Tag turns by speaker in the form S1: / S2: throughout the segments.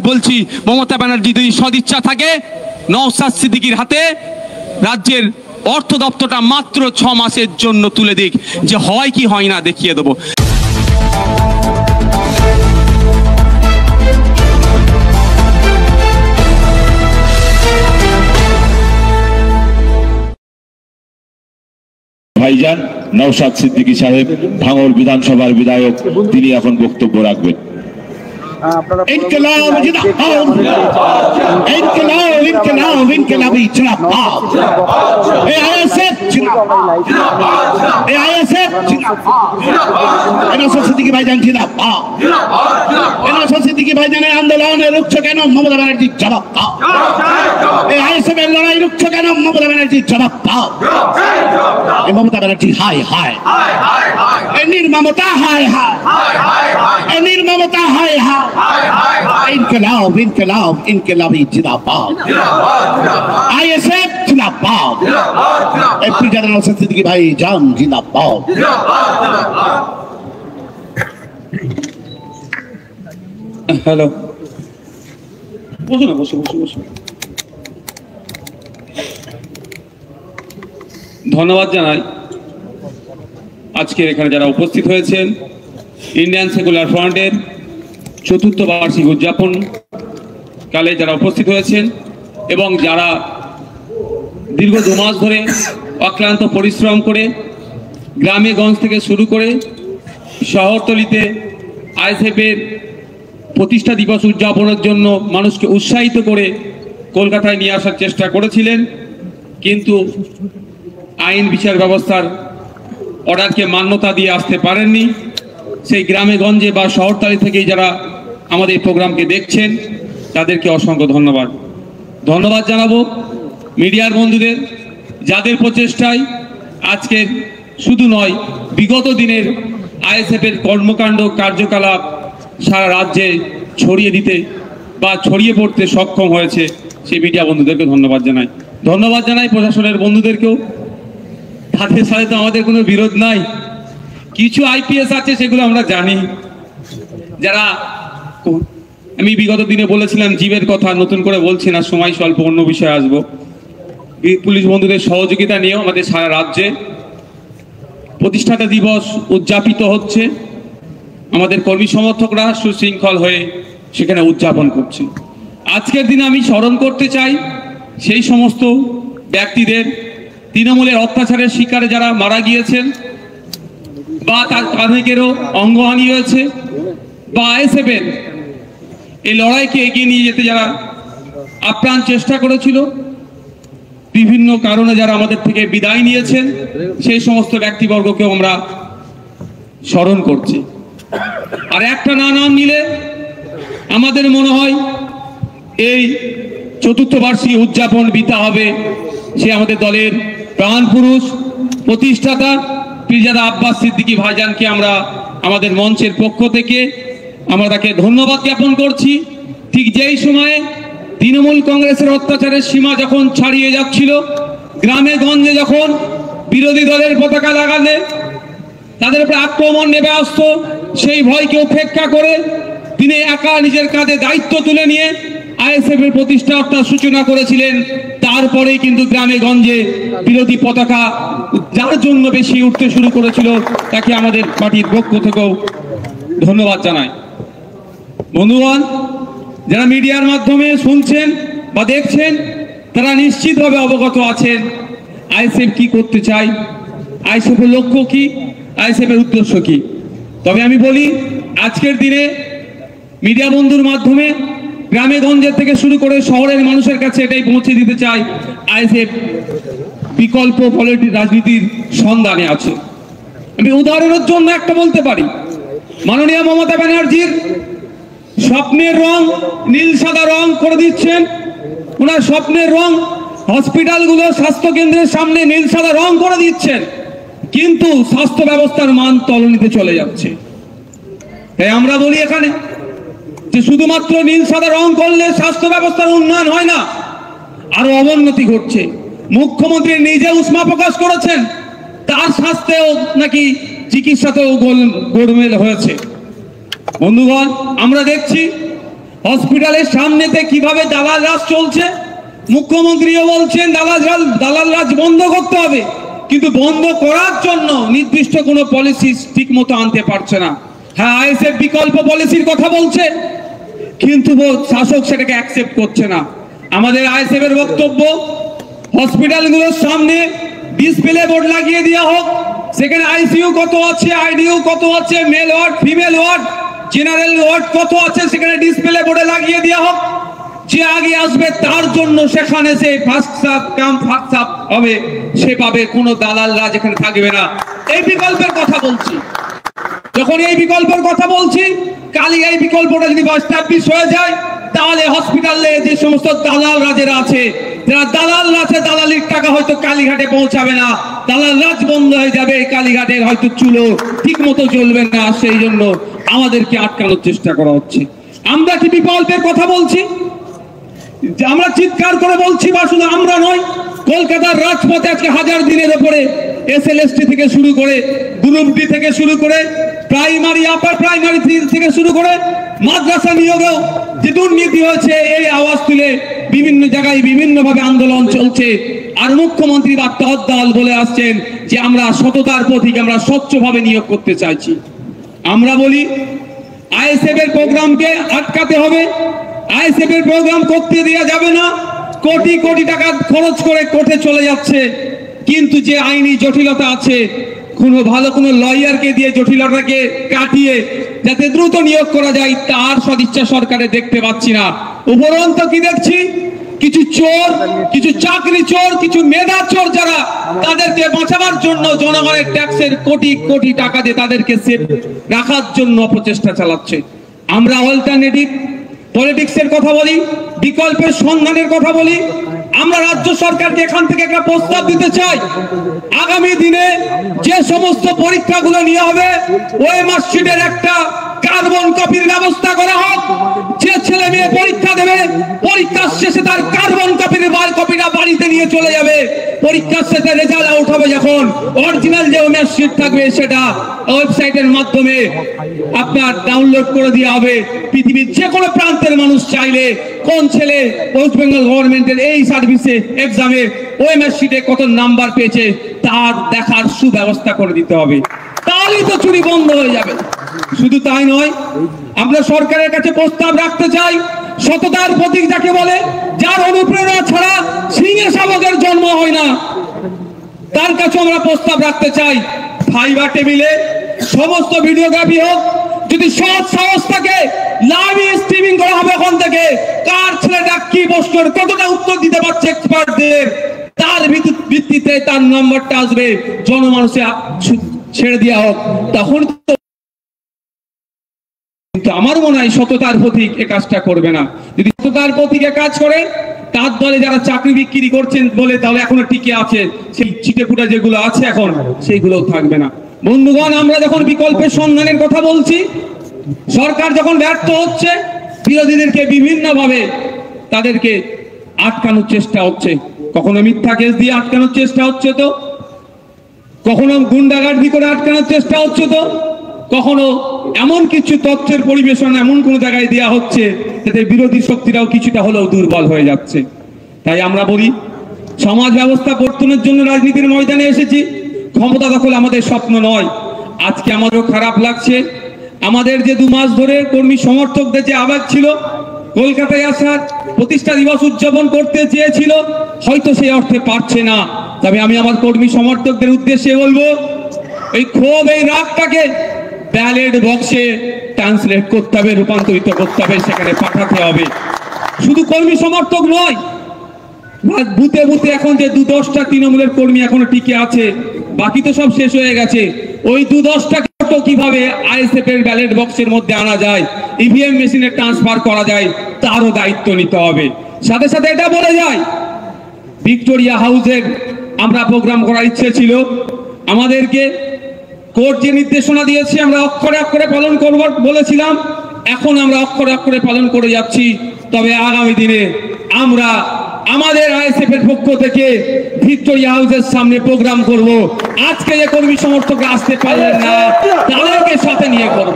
S1: বলছি মমতা ব্যানার্জি যদি সদিচ্ছা থাকে নওশাদ সিদ্দিকীর হাতে রাজ্যের অর্থ দপ্তরটা মাত্র 6 মাসের জন্য তুলে দিক, যে হয় কি হয় না দেখিয়ে দেবো।
S2: ভাইজান নওশাদ সিদ্দিকী সাহেব ভাঙড় বিধানসভার বিধায়ক, তিনি এখন বক্তব্য রাখবেন।
S3: इनकलाब जिंदाबाद, इनकलाब इनकलाब इनकलाबी जिंदाबाद, AISF जिंदाबाद, AISF जिंदाबाद, नौशाद सिद्दीकी भाईजान जिंदाबाद, नौशाद सिद्दीकी भाईजाনের আন্দোলনে রুখছে কেন মমতা ব্যানার্জি জবাব দাও, AISF এর লড়াই রুখছে কেন মমতা ব্যানার্জি জবাব দাও, মমতা ব্যানার্জি হায় হায় এই নির্মমতা হায় হায় এই নির্মমতা হায় হায়, इनकलाब इनकलाब इनकलाबी जिंदाबाद, आईएसएफ जिंदाबाद, एमपी जनरल नौशाद सिद्दीकी भाईजान जिंदाबाद।
S1: হ্যালো, বসো না, বসো বসো বসো। ধন্যবাদ জানাই আজকে এখানে যারা উপস্থিত হয়েছেন। ইন্ডিয়ান সেকুলার ফ্রন্টের 4র্থ বার্ষিক উদযাপন কালে যারা উপস্থিত হয়েছেন এবং যারা দীর্ঘ 2 মাস ধরে অক্লান্ত পরিশ্রম করে গ্রামে গঞ্জ থেকে শুরু করে শহরতলিতে আইএসএফের প্রতিষ্ঠা দিবস উদযাপনের জন্য মানুষকে উৎসাহিত করে কলকাতায় নিয়ে আসার চেষ্টা করেছিলেন, কিন্তু আইন বিচার ব্যবস্থার অর্ডারকে মান্যতা দিয়ে আসতে পারেননি। সেই গ্রামে গঞ্জে বা শহরতলি থেকেই যারা আমাদের প্রোগ্রামকে দেখছেন তাদেরকে অসংখ্য ধন্যবাদ জানাবো। মিডিয়ার বন্ধুদের যাদের প্রচেষ্টায় আজকে শুধু নয়, বিগত দিনের আইএসএফের কর্মকাণ্ড কার্যকলাপ সারা রাজ্যে ছড়িয়ে দিতে বা ছড়িয়ে পড়তে সক্ষম হয়েছে, সেই মিডিয়া বন্ধুদেরকে ধন্যবাদ জানাই প্রশাসনের বন্ধুদেরকেও। তাদের সাথে তো আমাদের কোনো বিরোধ নাই, কিছু আইপিএস আছে সেগুলো আমরা জানি, যারা আমি বিগত দিনে বলেছিলাম জীবের কথা, নতুন করে বলছি না, সময় স্বল্প, অন্য বিষয়ে আসবো। পুলিশ বন্ধুদের সহযোগিতা নিয়েও আমাদের সারা রাজ্যে প্রতিষ্ঠাতা দিবস উদযাপিত হচ্ছে। আমাদের কর্মী সমর্থকরা সুশৃঙ্খল হয়ে সেখানে উদযাপন করছে। আজকের দিনে আমি স্মরণ করতে চাই সেই সমস্ত ব্যক্তিদের, তৃণমূলের অত্যাচারের শিকারে যারা মারা গিয়েছেন বা তার অনেকেরও অঙ্গহানি হয়েছে, বা আইএসএফের এই লড়াইকে এগিয়ে নিয়ে যেতে যারা আপ্রাণ চেষ্টা করেছিল, বিভিন্ন কারণে যারা আমাদের থেকে বিদায় নিয়েছেন, সেই সমস্ত ব্যক্তিবর্গকেও আমরা স্মরণ করছি। আর একটা নাম নিলে আমাদের মনে হয় এই 4র্থ বার্ষিকী উদযাপন বিতা হবে সে আমাদের দলের প্রাণ পুরুষ, প্রতিষ্ঠাতা পীরজাদা আব্বাস সিদ্দিকী ভাইজানকে আমরা আমাদের মঞ্চের পক্ষ থেকে আমরা তাকে ধন্যবাদ জ্ঞাপন করছি। ঠিক যেই সময়ে তৃণমূল কংগ্রেসের অত্যাচারের সীমা যখন ছাড়িয়ে যাচ্ছিল, গ্রামে গঞ্জে যখন বিরোধী দলের পতাকা লাগালে তাদের উপরে আক্রমণ নেমে আসতো, সেই ভয়কে উপেক্ষা করে তিনি একা নিজের কাঁধে দায়িত্ব তুলে নিয়ে আইএসএফ এর প্রতিষ্ঠার সূচনা করেছিলেন। তারপরেই কিন্তু গ্রামে গঞ্জে বিরোধী পতাকা যার জন্য বেশি উঠতে শুরু করেছিল, তাকে আমাদের পার্টির পক্ষ থেকেও ধন্যবাদ জানাই। বন্ধুগণ, যারা মিডিয়ার মাধ্যমে শুনছেন বা দেখছেন তারা নিশ্চিতভাবে অবগত আছেন আইএসএফ কি করতে চায়, আইএসএফ এর লক্ষ্য কি, আইএসএফ এর উদ্দেশ্য কি। তবে আমি বলি, আজকের দিনে মিডিয়া বন্ধুর মাধ্যমে গ্রামে গঞ্জের থেকে শুরু করে শহরের মানুষের কাছে এটাই পৌঁছে দিতে চাই, আইএসএফ বিকল্প রাজনীতির সন্ধানে আছে। আমি উদাহরণের জন্য একটা বলতে পারি, মাননীয় মমতা ব্যানার্জির স্বপ্নের রং নীল সাদা রং করে দিচ্ছেন। ওনার স্বপ্নের রং হসপিটালগুলো, স্বাস্থ্য কেন্দ্রের সামনে নীল সাদা রং করে দিচ্ছেন, কিন্তু স্বাস্থ্য ব্যবস্থার মান তলানিতে চলে যাচ্ছে। তাই আমরা বলি এখানে যে শুধুমাত্র নীল সাদা রং করলে স্বাস্থ্য ব্যবস্থার উন্নয়ন হয় না, আরো অবনতি ঘটছে। মুখ্যমন্ত্রী নিজে উষ্মা প্রকাশ করেছেন তার স্বাস্থ্যেও নাকি চিকিৎসাতেও গোলমেল হয়েছে। বন্ধুগণ, আমরা দেখছি হসপিটালের সামনেতে কিভাবে দালাল রাজ চলছে। মুখ্যমন্ত্রীও বলছেন দালাল রাজ বন্ধ করতে হবে, কিন্তু বন্ধ করার জন্য নির্দিষ্ট কোনো পলিসি ঠিক মতো আনতে পারছে না। হ্যাঁ, আইএসএফ বিকল্প পলিসির কথা বলছে, কিন্তু শাসক সেটাকে অ্যাকসেপ্ট করছে না। আমাদের আইএসএফ এর বক্তব্য, হসপিটালগুলোর সামনে ডিসপ্লে বোর্ড লাগিয়ে দেওয়া হোক, সেখানে আইসিইউ কত আছে, আইডিইউ কত আছে, male ward, female ward, general ward কত আছে, সেখানে ডিসপ্লে বোর্ডে লাগিয়ে দেওয়া হোক। যে আগে আসবে তার জন্য সেখানে সে ফার্স্ট সাব কাম ফার্স্ট সাব হবে, সে পাবে, কোনো দালাল রাজ এখানে থাকবে না। এই বিকল্পের কথা বলছি। যখন এই বিকল্পের কথা বলছি, কালি এই বিকল্পটা যদি এস্টাবলিশ হয়ে যায়, তাহলে হসপিটালে যে সমস্ত দালাল রাজেরা আছে, যারা দালাল রাজে দালালির টাকা হয়তো কালীঘাটে পৌঁছাবে না, দালাল রাজ বন্ধ হয়ে যাবে, কালীঘাটের হয়তো চুলো ঠিক মতো চলবে না। সেই জন্য আমাদেরকে আটকানোর চেষ্টা করা হচ্ছে। আমরা কি বিকল্পের কথা বলছি? আমরা চিৎকার করে বলছি, বা শুধু আমরা নয়, কলকাতার রাজপথে আজকে 1000 দিনের উপরে এসএলএসটি থেকে শুরু করে, গ্রুপ ডি থেকে শুরু করে, প্রাইমারি আপার প্রাইমারি থেকে শুরু করে মাদ্রাসা নিয়োগেও যে দুর্নীতি হয়েছে, এই আওয়াজ তুলে বিভিন্ন জায়গায় বিভিন্নভাবে আন্দোলন চলছে। আর মুখ্যমন্ত্রী বার্তাহদ্দাল বলে আসছেন যে আমরা সততার প্রতীক, আমরা স্বচ্ছভাবে নিয়োগ করতে চাইছি। আমরা বলি আইএসএফ এর প্রোগ্রামকে আটকাতে হবে, আইএসএফ এর প্রোগ্রাম করতে দেওয়া যাবে না। কোটি কোটি টাকা খরচ করে কোর্টে চলে যাচ্ছে, কিন্তু যে আইনি জটিলতা আছে, কোনো ভালো কোনো লয়ারকে দিয়ে জটিলতাকে কাটিয়ে যাতে দ্রুত নিয়োগ করা যায়, তার সদিচ্ছা সরকারে দেখতে পাচ্ছি না। উপরন্ত কি দেখছি, কিছু চোর, কিছু চাকরি চোর, কিছু মেধা চোর, যারা তাদেরকে বাঁচাবার জন্য জনগণের ট্যাক্সের কোটি কোটি টাকা দিয়ে তাদেরকে সেফ রাখার জন্য প্রচেষ্টা চালাচ্ছে। আমরা অল্টারনেটিভ পলিটিক্সের কথা বলি, বিকল্পের সন্ধানের কথা বলি। আমরা রাজ্য সরকারকে এখান থেকে একটা প্রস্তাব দিতে চাই, আগামী দিনে যে সমস্ত পরীক্ষাগুলো নিয়ে হবে, ওই মার্কশিটের একটা কার্বন কপির ব্যবস্থা করা হোক। যে ছেলে মেয়ে পরীক্ষা দেবে, পরীক্ষার শেষে তার কার্বন কপিটা বাড়িতে নিয়ে চলে যাবে। পরীক্ষার শেষে রেজাল্ট আউট হবে, যখন অরিজিনাল যে মার্কশিট থাকবে সেটা ওয়েবসাইটের মাধ্যমে আপনার ডাউনলোড করে দেওয়া হবে। পৃথিবীর যে কোনো প্রান্তের মানুষ চাইলে কোন ছেলে ওয়েস্ট বেঙ্গল গভর্নমেন্টের এই সার্ভিসে এক্সামে ওই মার্কশিটে কত নাম্বার পেয়েছে তার দেখার সুব্যবস্থা করে দিতে হবে, তাহলেই তো চুরি বন্ধ হয়ে যাবে। শুধু তাই নয়, আমরা সরকারের কাছে প্রস্তাব রাখতে চাই, সততার প্রতীক যাকে বলে, যার অনুপ্রেরণা ছাড়া সিংহে শাবকের জন্ম হয় না, তার কাছে আমরা প্রস্তাব রাখতে চাই, ফাইবার টেবিলে সমস্ত ভিডিওগ্রাফি হোক। যদি সৎ সাহস থাকে, লাইভ স্ট্রিমিং করা হবে ওখান থেকে, কার ছেলেটা কি প্রশ্নের কতটা উত্তর দিতে পারছে এক্সপার্টদের, তার ভিত্তিতে তার নম্বরটা আসবে, জনমানুষে ছেড়ে দেওয়া হোক। তখন তো, কিন্তু আমার মনে হয় সততার প্রতীক এ কাজটা করবে না। যদি সততার প্রতীকে কাজ করে, তার দলে যারা চাকরি বিক্রি করছেন বলে, তাহলে এখনো টিকে আছে, সেই ছিটেফুটা যেগুলো আছে এখন সেইগুলোও থাকবে না। বন্ধুগণ, আমরা যখন বিকল্পের সন্ধানের কথা বলছি, সরকার যখন ব্যর্থ হচ্ছে, বিরোধীদেরকে বিভিন্নভাবে তাদেরকে আটকানোর চেষ্টা হচ্ছে। কখনো মিথ্যা কেস দিয়ে আটকানোর চেষ্টা হচ্ছে, তো কখনো গুন্ডাগার্দি করে আটকানোর চেষ্টা হচ্ছে, তো কখনো এমন কিছু তথ্যের পরিবেশন এমন কোন জায়গায় দেওয়া হচ্ছে যাতে বিরোধী শক্তিরাও কিছুটা হলেও দুর্বল হয়ে যাচ্ছে। তাই আমরা বলি, সমাজ ব্যবস্থা গঠনের জন্য রাজনীতির ময়দানে এসেছি, ক্ষমতা দখল আমাদের স্বপ্ন নয়। আজকে আমারও খারাপ লাগছে, আমাদের যে 2 মাস ধরে কর্মী সমর্থকদের যে আবেগ ছিল, কলকাতায় আসার প্রতিষ্ঠা দিবস উদযাপন করতে চেয়েছিল, হয়তো সেই অর্থে পারছে না। তবে আমি আমার কর্মী সমর্থকদের উদ্দেশ্যে বলবো, এই ক্ষোভ, এই রাগটাকে ব্যালট বক্সে ট্রান্সলেট করতে হবে, রূপান্তরিত করতে হবে, সেখানে পাঠাতে হবে। শুধু কর্মী সমর্থক নয়, বুথে বুথে এখন যে 2-10টা তৃণমূলের কর্মী এখনো টিকে আছে, বাকি তো সব শেষ হয়ে গেছে। ওই 2-10টাকে কিভাবে আইএসএফ এর ব্যালট বক্সের মধ্যে আনা যায়, ইভিএম মেশিনে ট্রান্সফার করা যায়, তারও দায়িত্ব নিতে হবে। সাথে সাথে এটা বলে যায়, ভিক্টোরিয়া হাউসের আমরা প্রোগ্রাম করার ইচ্ছে ছিল, আমাদেরকে কোর্ট যে নির্দেশনা দিয়েছে আমরা অক্ষরে অক্ষরে পালন করব বলেছিলাম, এখন আমরা অক্ষরে অক্ষরে পালন করে যাচ্ছি। তবে আগামী দিনে আমরা আমাদের আইএসএফ এর পক্ষ থেকে ভিক্টোরিয়া হাউসের সামনে প্রোগ্রাম করব। আজকে যে কর্মী সমর্থকরা আসতে পারলেন না, তাদেরকে সাথে নিয়ে করব।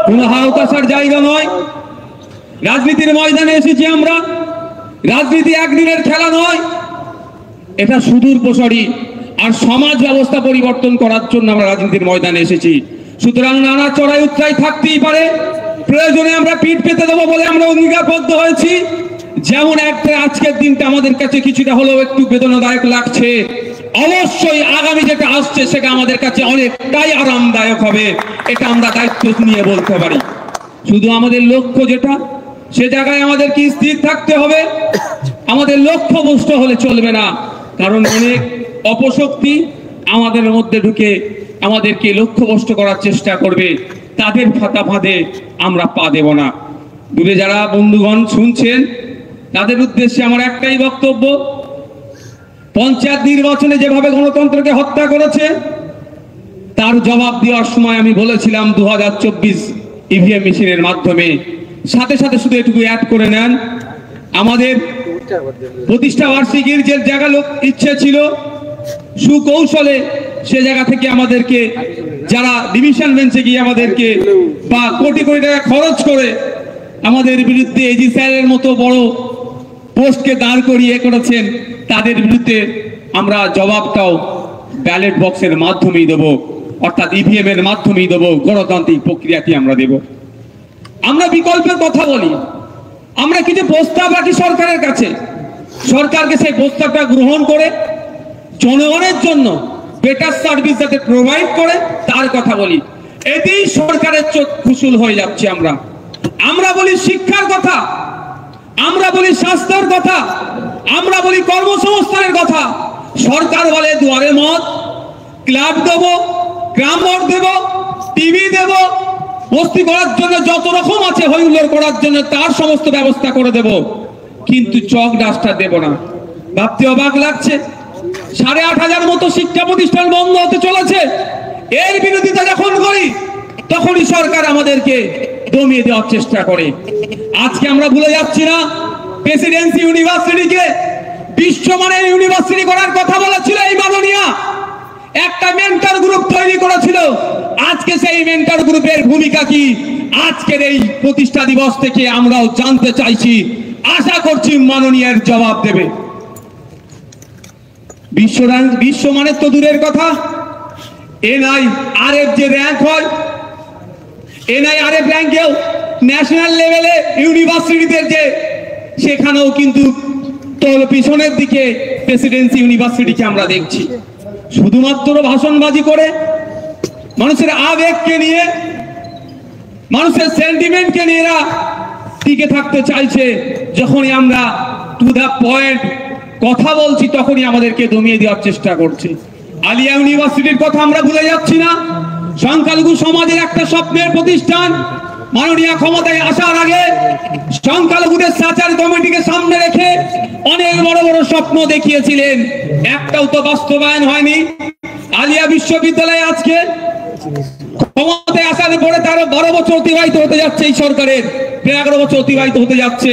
S1: কোনো হাওতাসার জায়গা নয়, রাজনীতির ময়দানে এসেছি আমরা। রাজনীতি একদিনের খেলা নয়, এটা সুদূর প্রসারী, আর সমাজ ব্যবস্থা পরিবর্তন করার জন্য আমরা রাজনীতির ময়দানে এসেছি। সুতরাং নানা চড়াই উচ্চাই থাকতেই পারে, প্রয়োজনে আমরা পিঠ পেতে দেবো বলে আমরা অঙ্গীকারবদ্ধ হয়েছি। যেমন একটা আজকের দিনটা আমাদের কাছে কিছুটা হলেও একটু বেদনাদায়ক লাগছে, অবশ্যই আগামী যেটা আসছে সেটা আমাদের কাছে অনেকটাই আরামদায়ক হবে, এটা আমরা দায়িত্ব নিয়ে বলতে পারি। শুধু আমাদের লক্ষ্য যেটা, সে জায়গায় আমাদেরকে স্থির থাকতে হবে। আমাদের লক্ষ্য ভ্রষ্ট হলে চলবে না, কারণ অনেক অপশক্তি আমাদের মধ্যে ঢুকে আমাদেরকে লক্ষ্যভ্রষ্ট করার চেষ্টা করবে। তাদের ফাঁকা ফাঁদে আমরা পা দেব না। দূরে যারা বন্ধুগণ শুনছেন, তাদের উদ্দেশ্যে আমার একটাই বক্তব্য, পঞ্চায়েত নির্বাচনে যেভাবে গণতন্ত্রকে হত্যা করেছে তার জবাব দেওয়ার সময় আমি বলেছিলাম 2024 ইভিএম মেশিনের মাধ্যমে। সাথে সাথে শুধু এটুকু অ্যাড করে নেন, আমাদের প্রতিষ্ঠা বার্ষিকীর যে জায়গা ইচ্ছে ছিল সুকৌশলে সে জায়গা থেকে আমাদেরকে যারা ডিভিশন বেঞ্চে গিয়ে আমাদেরকে বা কোটি কোটি টাকা খরচ করে আমাদের বিরুদ্ধে এজি স্যারের মতো বড় পোস্টকে দাঁড় করিয়ে করেছেন, তাদের বিরুদ্ধে আমরা জবাবটাও ব্যালট বক্সের মাধ্যমেই দেব, অর্থাৎ ইভিএম এর মাধ্যমেই দেব, গণতান্ত্রিক প্রক্রিয়াটি আমরা দেব। আমরা বিকল্পের কথা বলি, আমরা কিছু প্রস্তাব রাখি সরকারের কাছে, সরকারকে সেই প্রস্তাবটা গ্রহণ করে জনগণের জন্য বেটার সার্ভিস যাতে প্রোভাইড করে তার কথা বলি। এতেই সরকারের চোখ খুশুল হয়ে যাচ্ছে। আমরা বলি শিক্ষার কথা, আমরা বলি স্বাস্থ্যের কথা, আমরা বলি কর্মসংস্থানের কথা, সরকার বলে দুয়ারে মত, ক্লাব দেব, গ্রাম ভোট দেব, টিভি দেব, বস্তি করার জন্য যত রকম আছে হইহুল্লোড় করার জন্য তার সমস্ত ব্যবস্থা করে দেব, কিন্তু চক ডাস্টার দেব না। ভাবতে অবাক লাগছে, 8,500 মতো শিক্ষা প্রতিষ্ঠান বন্ধ হতে চলেছে। এর বিরোধিতা যখন করি তখনই সরকার আমাদেরকে দমিয়ে দেওয়ার চেষ্টা করে। আজকে আমরা ভুলে যাচ্ছি না, প্রেসিডেন্সি ইউনিভার্সিটিকে বিশ্বমানের ইউনিভার্সিটি করার কথা বলেছিল এই মাননীয়া, একটা মেন্টর গ্রুপ তৈরি করেছিল। আজকে সেই মেন্টর গ্রুপের ভূমিকা কি আজকের এই প্রতিষ্ঠা দিবস থেকে আমরাও জানতে চাইছি। আশা করছি মাননীয়ার জবাব দেবে। বিশ্বমানের তো দূরের কথা, NIRF যে র্যাঙ্ক হয়, NIRF র্যাঙ্কেও ন্যাশনাল লেভেলে ইউনিভার্সিটিদের যে, সেখানেও কিন্তু পিছনের দিকে প্রেসিডেন্সি ইউনিভার্সিটিকে আমরা দেখছি। শুধুমাত্র ভাষণবাজি করে, মানুষের আবেগকে নিয়ে, মানুষের সেন্টিমেন্টকে নিয়ে এরা টিকে থাকতে চাইছে। যখনই আমরা টু দ্য পয়েন্ট কথা বলছি তখনই আমাদেরকে দমিয়ে দেওয়ার চেষ্টা করছে। আলিয়া ইউনিভার্সিটির কথা আমরা ভুলে যাচ্ছি না, সংখ্যালঘু সমাজের একটা স্বপ্নের প্রতিষ্ঠান। মাননীয় ক্ষমতায় আসার আগে সংখ্যালঘুদের সাচার কমিটিকে সামনে রেখে অনেক বড় বড় স্বপ্ন দেখিয়েছিলেন, একটাও তো বাস্তবায়ন হয়নি। আলিয়া বিশ্ববিদ্যালয়ে আজকে ক্ষমতায় আসার পরে তারও 12 বছর অতিবাহিত হতে যাচ্ছে, এই সরকারের 11 বছর অতিবাহিত হতে যাচ্ছে,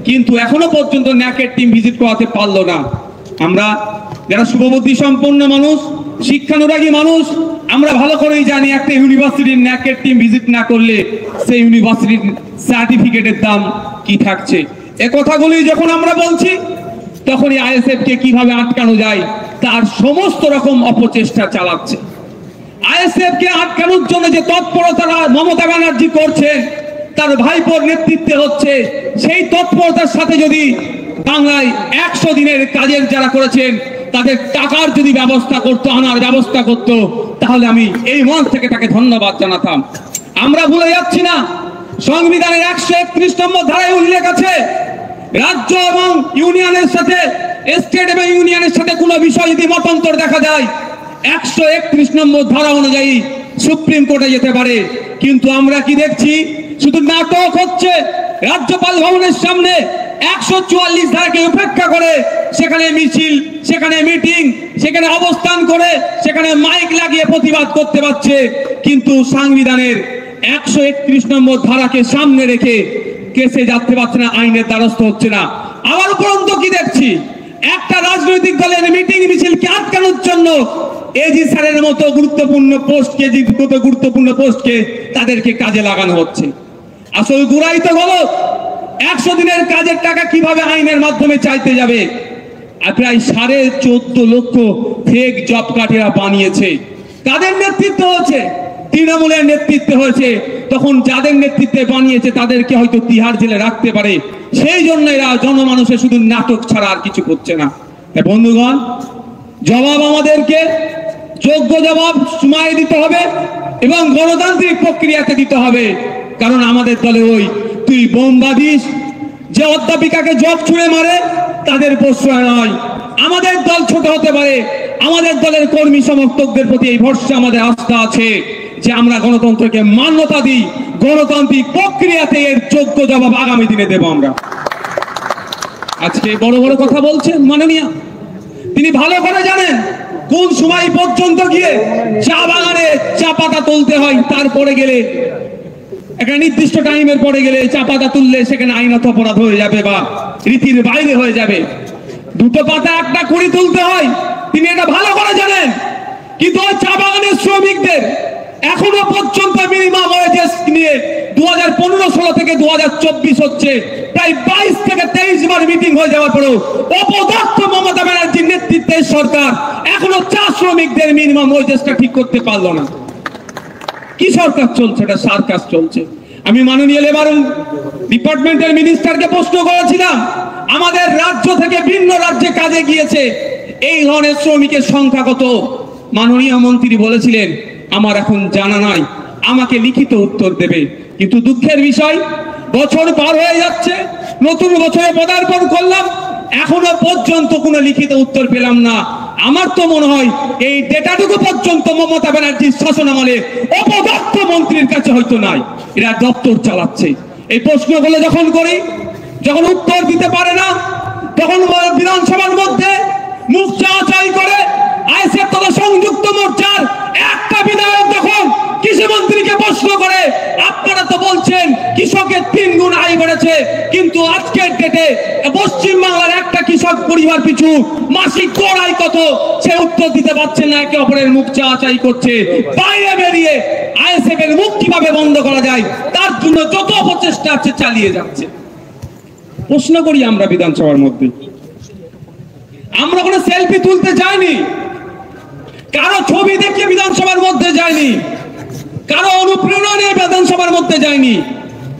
S1: কিন্তু এখনো পর্যন্ত ন্যাকের টিম ভিজিট করাতে পারলো না। আমরা যারা শুভবুদ্ধি সম্পন্ন মানুষ, শিক্ষানুরাগী মানুষ, আমরা ভালো করেই জানি একটা ইউনিভার্সিটির ন্যাকের টিম ভিজিট না করলে সেই ইউনিভার্সিটির সার্টিফিকেটের দাম কি থাকছে। এ কথাগুলি যখন আমরা বলছি তখনই ISF কে কিভাবে আটকানো যায় তার সমস্ত রকম অপচেষ্টা চালাচ্ছে। ISF কে আটকানোর জন্য যে তৎপরতা মমতা ব্যানার্জি করছেন, তার ভাইপোর নেতৃত্বে হচ্ছে, সেই তৎপরতার সাথে যদি বাংলায় 100 দিনের কাজের যারা করেছেন তাদের টাকার যদি ব্যবস্থা করতো, আনার ব্যবস্থা করতো, তাহলে আমি এই মঞ্চ থেকে তাকে ধন্যবাদ জানাতাম। আমরা ভুলে যাচ্ছি না, সংবিধানের 131 নম্বর ধারায় উল্লেখ আছে, রাজ্য এবং ইউনিয়নের সাথে, স্টেট এবং ইউনিয়নের সাথে কোনো বিষয় যদি মতান্তর দেখা যায় 131 নম্বর ধারা অনুযায়ী সুপ্রিম কোর্টে যেতে পারে। কিন্তু আমরা কি দেখছি, শুধু নাটক হচ্ছে। রাজ্যপাল ভবনের সামনে 144 ধারাকে উপেক্ষা করে সেখানে মিছিল, সেখানে মিটিং, সেখানে অবস্থান করে, সেখানে মাইক লাগিয়ে প্রতিবাদ করতে পারছে, কিন্তু সংবিধানের 131 নম্বর ধারাকে সামনে রেখে কেসে যাতে পারছে না, আইনের দ্বারস্থ হচ্ছে না। আবার উপরন্ত কি দেখছি, একটা রাজনৈতিক দলের মিটিং মিছিলকে আটকানোর জন্য এজি স্যারের মতো গুরুত্বপূর্ণ পোস্টকে তাদেরকে কাজে লাগানো হচ্ছে। আসল গুড়াই তো হলো 100 দিনের কাজের টাকা কিভাবে আইনের মাধ্যমে চাইতে যাবে? প্রায় 14.5 লক্ষ ফেক জব কার্ড এরা বানিয়েছে। কাদের নেতৃত্ব হচ্ছে? তৃণমূলের নেতৃত্বে হয়েছে। তখন যাদের নেতৃত্বে বানিয়েছে তাদেরকে হয়তো তিহার জেলে রাখতে পারে, সেই জন্য এরা জনমানুষের শুধু নাটক ছাড়া আর কিছু করছে না। বন্ধুগণ, জবাব আমাদেরকে যোগ্য জবাব সময় দিতে হবে এবং গণতান্ত্রিক প্রক্রিয়াতে দিতে হবে। কারণ আমাদের দলে ওই তুই বোম বাঁধিস, যে অধ্যাপিকাকে জব ছুঁড়ে মারে তাদের প্রশ্রয় নয়। আমাদের দল ছোট হতে পারে, আমাদের দলের কর্মী সমর্থকদের প্রতি এই ভরসা আমাদের আস্থা আছে যে আমরা গণতন্ত্রকে মান্যতা দিই, গণতান্ত্রিক প্রক্রিয়াতে এর যোগ্য জবাব আগামী দিনে দেব আমরা। আজকে বড় বড় কথা বলছেন মাননীয়, তিনি ভালো করে জানেন কোন সময় পর্যন্ত গিয়ে চা বাগানে চা পাতা তুলতে হয়, তারপরে গেলে একটা নির্দিষ্ট টাইমের পরে গেলে চা পাতা তুললে সেখানে আইনত অপরাধ হয়ে যাবে বা রীতির বাইরে হয়ে যাবে। 2 পাতা 1টা কুড়ি তুলতে হয়, তিনি এটা ভালো করে জানেন। কিন্তু ওই চা বাগানের শ্রমিকদের এখনো পর্যন্ত মিনিমাম ওয়েজেস নিয়ে 2015-16 থেকে 2024 হচ্ছে, প্রায় 22 থেকে 23 বার মিটিং হয়ে যাওয়ার পরেও অপদার্থ মমতা ব্যানার্জির নেতৃত্বের সরকার এখনো চা শ্রমিকদের মিনিমাম ওয়েজেসটা ঠিক করতে পারলো না। কি সরকার চলছে? এটা সার্কাস চলছে। আমি মাননীয় লেবার ডিপার্টমেন্টের মিনিস্টারকে প্রশ্ন করেছিলাম, আমাদের রাজ্য থেকে ভিন্ন রাজ্যে কাজে গিয়েছে এই ধরনের শ্রমিকের সংখ্যা কত? মাননীয় মন্ত্রী বলেছিলেন আমার এখন জানা নাই, আমাকে লিখিত উত্তর দেবে। কিন্তু দুঃখের বিষয়, বছর পার হয়ে যাচ্ছে, নতুন বছরে পদার্পণ করলাম, এখনো পর্যন্ত কোনো লিখিত উত্তর পেলাম না। আমার তো মনে হয় এই ডেটাটুকু পর্যন্ত মমতা ব্যানার্জির শাসনামলে অপদার্থ মন্ত্রীর কাছে হয়তো নাই, এরা দপ্তর চালাচ্ছে। এই প্রশ্নগুলো যখন করি, যখন উত্তর দিতে পারে না, তখন বিধানসভার মধ্যে মুখ চাওয়াচাই করে আইএসএফ তথা সংযুক্ত মোর্চার একটা বিধায়ক যখন কৃষি মন্ত্রীকে প্রশ্ন করে, আপনারা তো বলছেন কৃষকের 3 গুণ আয় বেড়েছে, কিন্তু আজকের ডেটে পশ্চিম বাংলার একটা কৃষক পরিবার পিছু মাসিক গড় আয় কত, সে উত্তর দিতে পারছেন না, একে অপরের মুখ চাওয়াচাই করছে। বাইরে বেরিয়ে আইএসএফ এর মুখ কিভাবে বন্ধ করা যায় তার জন্য যত অপচেষ্টা আছে চালিয়ে যাচ্ছে। প্রশ্ন করি আমরা বিধানসভার মধ্যে, আমরা কোনো সেলফি তুলতে যাইনি, কারো ছবি দেখে বিধানসভার মধ্যে যায়নি, কারো অনুপ্রেরণা নিয়ে বিধানসভার মধ্যে যায়নি।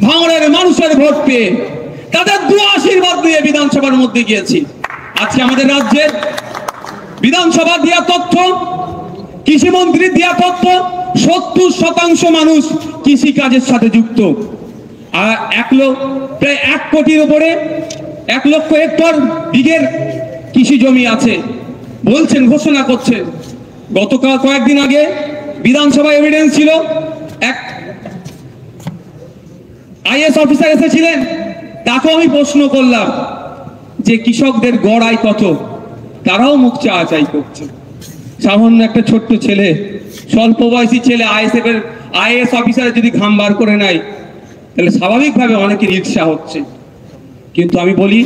S1: ভাঙড়ের মানুষের ভোট পেয়ে তাদের দোয়া আশীর্বাদ নিয়ে বিধানসভার মধ্যে গিয়েছি। আজকে আমাদের রাজ্যের বিধানসভা দেওয়া তথ্য, কৃষি মন্ত্রীর দেওয়া তথ্য, 70% মানুষ কৃষি কাজের সাথে যুক্ত। আর প্রায় 1 কোটির উপরে 1 লক্ষ হেক্টর বিঘের কৃষি জমি আছে বলছেন, ঘোষণা করছেন। গতকাল কয়েকদিন আগে বিধানসভায় এভিডেন্স ছিল, এক আইএস অফিসার এসেছিলেন, তাকেও আমি প্রশ্ন করলাম যে কৃষকদের গড় আয় কত, তারাও মুখ চাওয়াচাই করছে। সামান্য একটা ছোট্ট ছেলে, স্বল্প বয়সী ছেলে আইএস অফিসার যদি ঘাম বার করে নেয় তাহলে স্বাভাবিকভাবে অনেকের ঈর্ষা হচ্ছে। কিন্তু আমি বলি,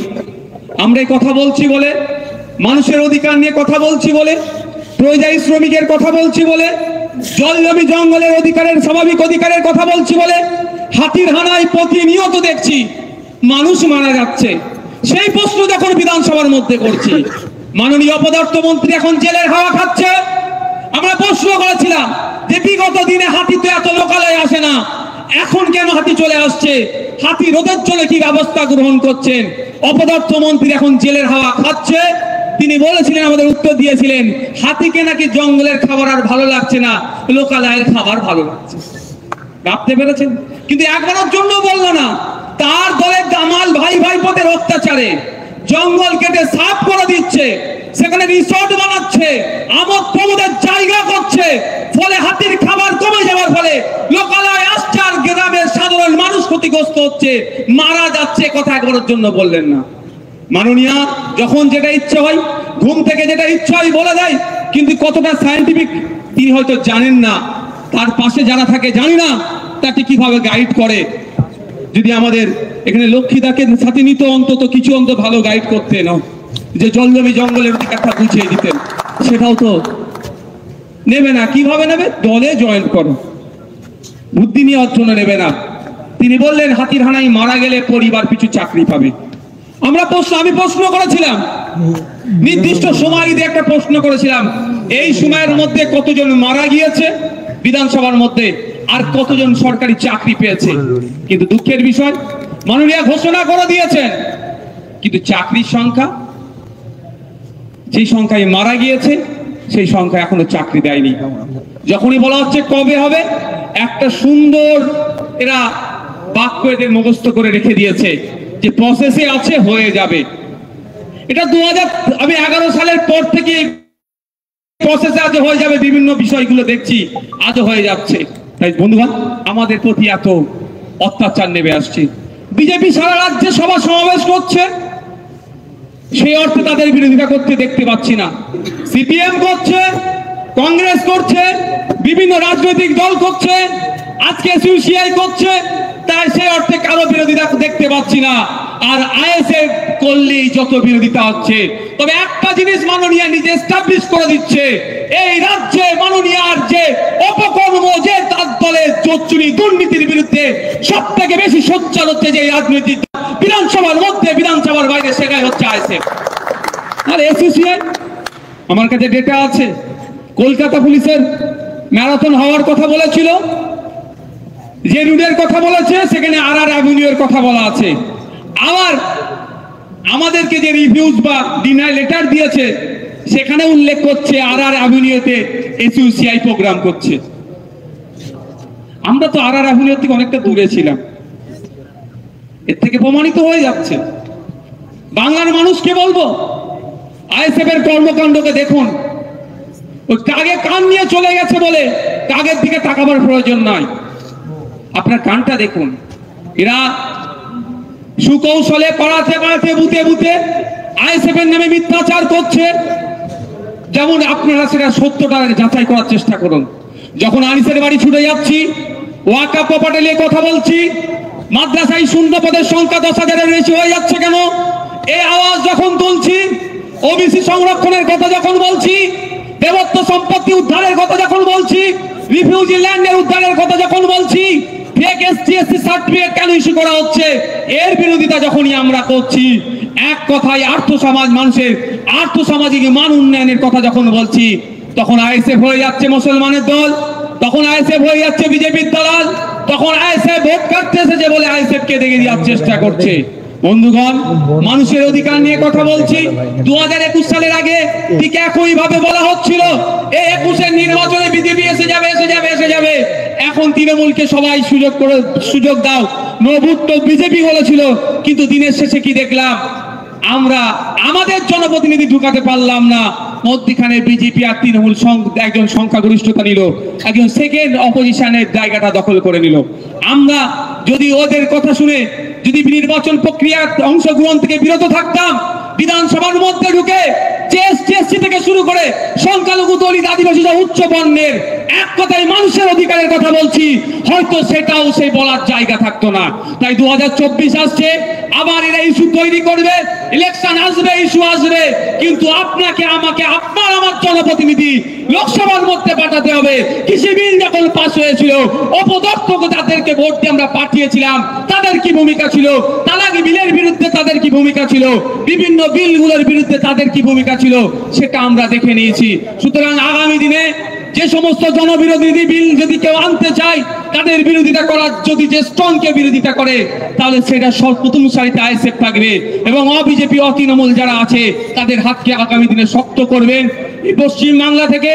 S1: আমরা এই কথা বলছি বলে, মানুষের অধিকার নিয়ে কথা বলছি বলে, পরিযায়ী শ্রমিকের কথা বলছি বলে, জল জমি জঙ্গলের অধিকারের, স্বাভাবিক অধিকারের কথা বলছি বলে, হাতির হানায় প্রতিনিয়ত দেখছি মানুষ মারা যাচ্ছে। সেই প্রশ্ন যখন বিধানসভার মধ্যে করছি, মাননীয় অপদার্থ মন্ত্রী এখন জেলের হাওয়া খাচ্ছে। আমরা প্রশ্ন করেছিলাম যে বিগত দিনে হাতি তো এত লোকালয়ে আসে না, এখন কেন হাতি চলে আসছে, হাতি রোধের জন্য কি ব্যবস্থা গ্রহণ করছেন? অপদার্থ মন্ত্রী এখন জেলের হাওয়া খাচ্ছে। তিনি বলেছিলেন, আমাদের উত্তর দিয়েছিলেন, হাতিকে নাকি জঙ্গলের খাবার আর ভালো লাগছে না, লোকালয়ের খাবার ভালো লাগছে। ভাবতে পেরেছেন? কিন্তু একবারের জন্য বললো না, তার দলের দামাল ভাই ভাইপোদের অত্যাচারে জঙ্গল কেটে সাফ করে দিচ্ছে, সেখানে রিসোর্ট বানাচ্ছে, আমোদ প্রমোদের জায়গা করছে, ফলে হাতির খাবার কমে যাওয়ার ফলে লোকালয় আসছে আর গ্রামের সাধারণ মানুষ ক্ষতিগ্রস্ত হচ্ছে, মারা যাচ্ছে। কথা একবারের জন্য বললেন না। মাননীয়া যখন যেটা ইচ্ছে হয়, ঘুম থেকে যেটা ইচ্ছা হয় বলে দেয়, কিন্তু কতটা সায়েন্টিফিক তিনি হয়তো জানেন না, তার পাশে যারা থাকে জানি না তাকে কিভাবে গাইড করে। যদি আমাদের এখানে লক্ষ্মীদাকে সাথে নিত, অন্তত কিছু ভালো গাইড করতেন, যে জলজমি জঙ্গলের অধিকারটা বুঝিয়ে দিতেন, সেটাও তো নেবে না। কিভাবে নেবে? দলে জয়েন করো, বুদ্ধি নেওয়ার জন্য নেবে না। তিনি বললেন হাতির হানায় মারা গেলে পরিবার পিছু চাকরি পাবে। আমি প্রশ্ন করেছিলাম, নির্দিষ্ট সময় দিয়ে একটা প্রশ্ন করেছিলাম, এই সময়ের মধ্যে কতজন মারা গিয়েছে বিধানসভার মধ্যে আর কতজন সরকারি চাকরি পেয়েছে? কিন্তু দুঃখের বিষয়, মাননীয় ঘোষণা করে দিয়েছেন, কিন্তু চাকরির সংখ্যা, যে সংখ্যায় মারা গিয়েছে সেই সংখ্যা এখনো চাকরি দেয়নি। যখনই বলা হচ্ছে কবে হবে, একটা সুন্দর এরা বাক্য এদের মুখস্থ করে রেখে দিয়েছে যে প্রসেসে আছে, হয়ে যাবে। এটা 2011 সালের পর থেকে প্রসেসে আজ হয়ে যাবে, বিভিন্ন বিষয়গুলো দেখছি আজও হয়ে যাচ্ছে। তাই বন্ধুগণ, আমাদের প্রতি এত অত্যাচার নেমে আসছে। বিজেপি সারা রাজ্যে সভা সমাবেশ করছে, সেই অর্থে তাদের বিরোধিতা করতে দেখতে পাচ্ছি না। সিপিএম করছে, কংগ্রেস করছে, বিভিন্ন রাজনৈতিক দল করছে, আজকে সিপিআই করছে, তাই সেই অর্থে কারো বিরোধিতা দেখতে পাচ্ছি না। আর আইএসএফ করলেই যত বিরোধিতা হচ্ছে। তবে একটা জিনিস মাননীয় নিজে এস্টাবলিশ করে দিচ্ছে, এই রাজ্যে মাননীয়ার যে অপকর্ম, যে তার দলের চোরচুরি দুর্নীতির বিরুদ্ধে সব থেকে বেশি সোচ্চার হচ্ছে যে রাজনৈতিক বিধানসভার মধ্যে, বিধানসভার বাইরে, সেটাই হচ্ছে আইএসএফ। আর এসইসিআই, আমার কাছে ডেটা আছে, কলকাতা পুলিশের ম্যারাথন হওয়ার কথা বলেছিল, যে রুটের কথা বলেছে সেখানে আর অ্যাভিনিউর কথা বলা আছে। আবার আমাদেরকে যে রিভিউজ বা ডিনাই লেটার দিয়েছে সেখানে উল্লেখ করছে আর অ্যাভিনিউতে এসইউসিআই প্রোগ্রাম করছে। আমরা তো আর অ্যাভিনিউ থেকে অনেকটা দূরে ছিলাম, এর থেকে প্রমাণিত হয়ে যাচ্ছে। বাংলার মানুষকে বলবো, আইএসএফ এর কর্মকাণ্ডকে দেখুন। ওই কাগে কান নিয়ে চলে গেছে বলে কাগের দিকে তাকাবার প্রয়োজন নয়, আপনার কানটা দেখুন। এরা সুকৌশলে পাড়াতে পাড়াতে, বুথে বুথে আইএসএফ এর নামে মিথ্যাচার করছে। যেমন আপনারা সেটা সত্যটা যাচাই করার চেষ্টা করুন। যখন আনিসের বাড়ি ছুটে যাচ্ছি, ওয়াকাফ প্রপার্টি নিয়ে কথা বলছি, মাদ্রাসায় শূন্য পদের সংখ্যা 10,000-এর বেশি হয়ে যাচ্ছে কেন, এই আওয়াজ যখন তুলছি, ওবিসি সংরক্ষণের কথা যখন বলছি, দেবত্ব সম্পত্তি উদ্ধারের কথা যখন বলছি, রিফিউজি ল্যান্ডের উদ্ধারের কথা যখন বলছি, ফেক এসটি/এসসি সার্টিফিকেট কেন ইস্যু করা হচ্ছে, এর বিরোধিতা যখনই আমরা করছি, এক কথায় আর্থ সমাজ, মানুষের আর্থ সামাজিক মান উন্নয়নের কথা যখন বলছি, তখন আইএসএফ হয়ে যাচ্ছে মুসলমানের দল, তখন আইএসএফ হয়ে যাচ্ছে বিজেপির দালাল, তখন আইএসএফ ভোট কাটতে এসেছে বলে আইএসএফ কে দেখে দেওয়ার চেষ্টা করছে। বন্ধুগণ, মানুষের অধিকার নিয়ে কথা বলছি। 2021 সালের আগে ঠিক একই ভাবে বলা হচ্ছিল এই 21-এর নির্বাচনে বিজেপি এসে যাবে, এসে যাবে, এসে যাবে। এখন তৃণমূলকে সবাই সুযোগ দাও, নো ভোট তো বিজেপি বলেছিল, কিন্তু দিনের শেষে কি দেখলাম, আমরা আমাদের জনপ্রতিনিধি ঢুকাতে পারলাম না, মধ্যখানে বিজেপি আর তৃণমূল একজন সংখ্যাগরিষ্ঠতা নিল, একজন সেকেন্ড অপোজিশনের জায়গাটা দখল করে নিল। আমরা যদি ওদের কথা শুনে যদি নির্বাচন প্রক্রিয়ার অংশগ্রহণ থেকে বিরত থাকতাম, বিধানসভার মধ্যে ঢুকে এসটি/এসসি থেকে শুরু করে সংখ্যালঘু, দলিত, আদিবাসী উচ্চ বর্ণের, এক কথায় মানুষের অধিকারের কথা বলছি, হয়তো সেটাও সে বলার জায়গা থাকতো না। তাই 2024 আসছে, আবার এরা ইস্যু তৈরি করবে, ইলেকশন আসবে, ইস্যু আসবে, কিন্তু আপনাকে, আমাকে, আপনার আমার জনপ্রতিনিধি লোকসভার মধ্যে পাঠাতে হবে। কৃষি বিল যখন পাস হয়েছিল, অপদস্থকে তাদেরকে ভোট দিয়ে আমরা পাঠিয়েছিলাম, তাদের কি ভূমিকা ছিল, তালাক বিলের বিরুদ্ধে তাদের কি ভূমিকা ছিল, বিভিন্ন বিলগুলোর বিরুদ্ধে তাদের কি ভূমিকা ছিল, সেটা আমরা দেখে নিয়েছি। সুতরাং আগামী দিনে যে সমস্ত জনবিরোধী বিল যদি কেউ আনতে চায়, তাদের বিরোধিতা করার, যদি যে স্ট্রংকে বিরোধিতা করে, তাহলে সেটা সর্বপ্রথম সারিতে আইএসএফ থাকবে এবং অবিজেপি, অতৃণমূল যারা আছে তাদের হাতকে আগামী দিনে শক্ত করবেন। পশ্চিম বাংলা থেকে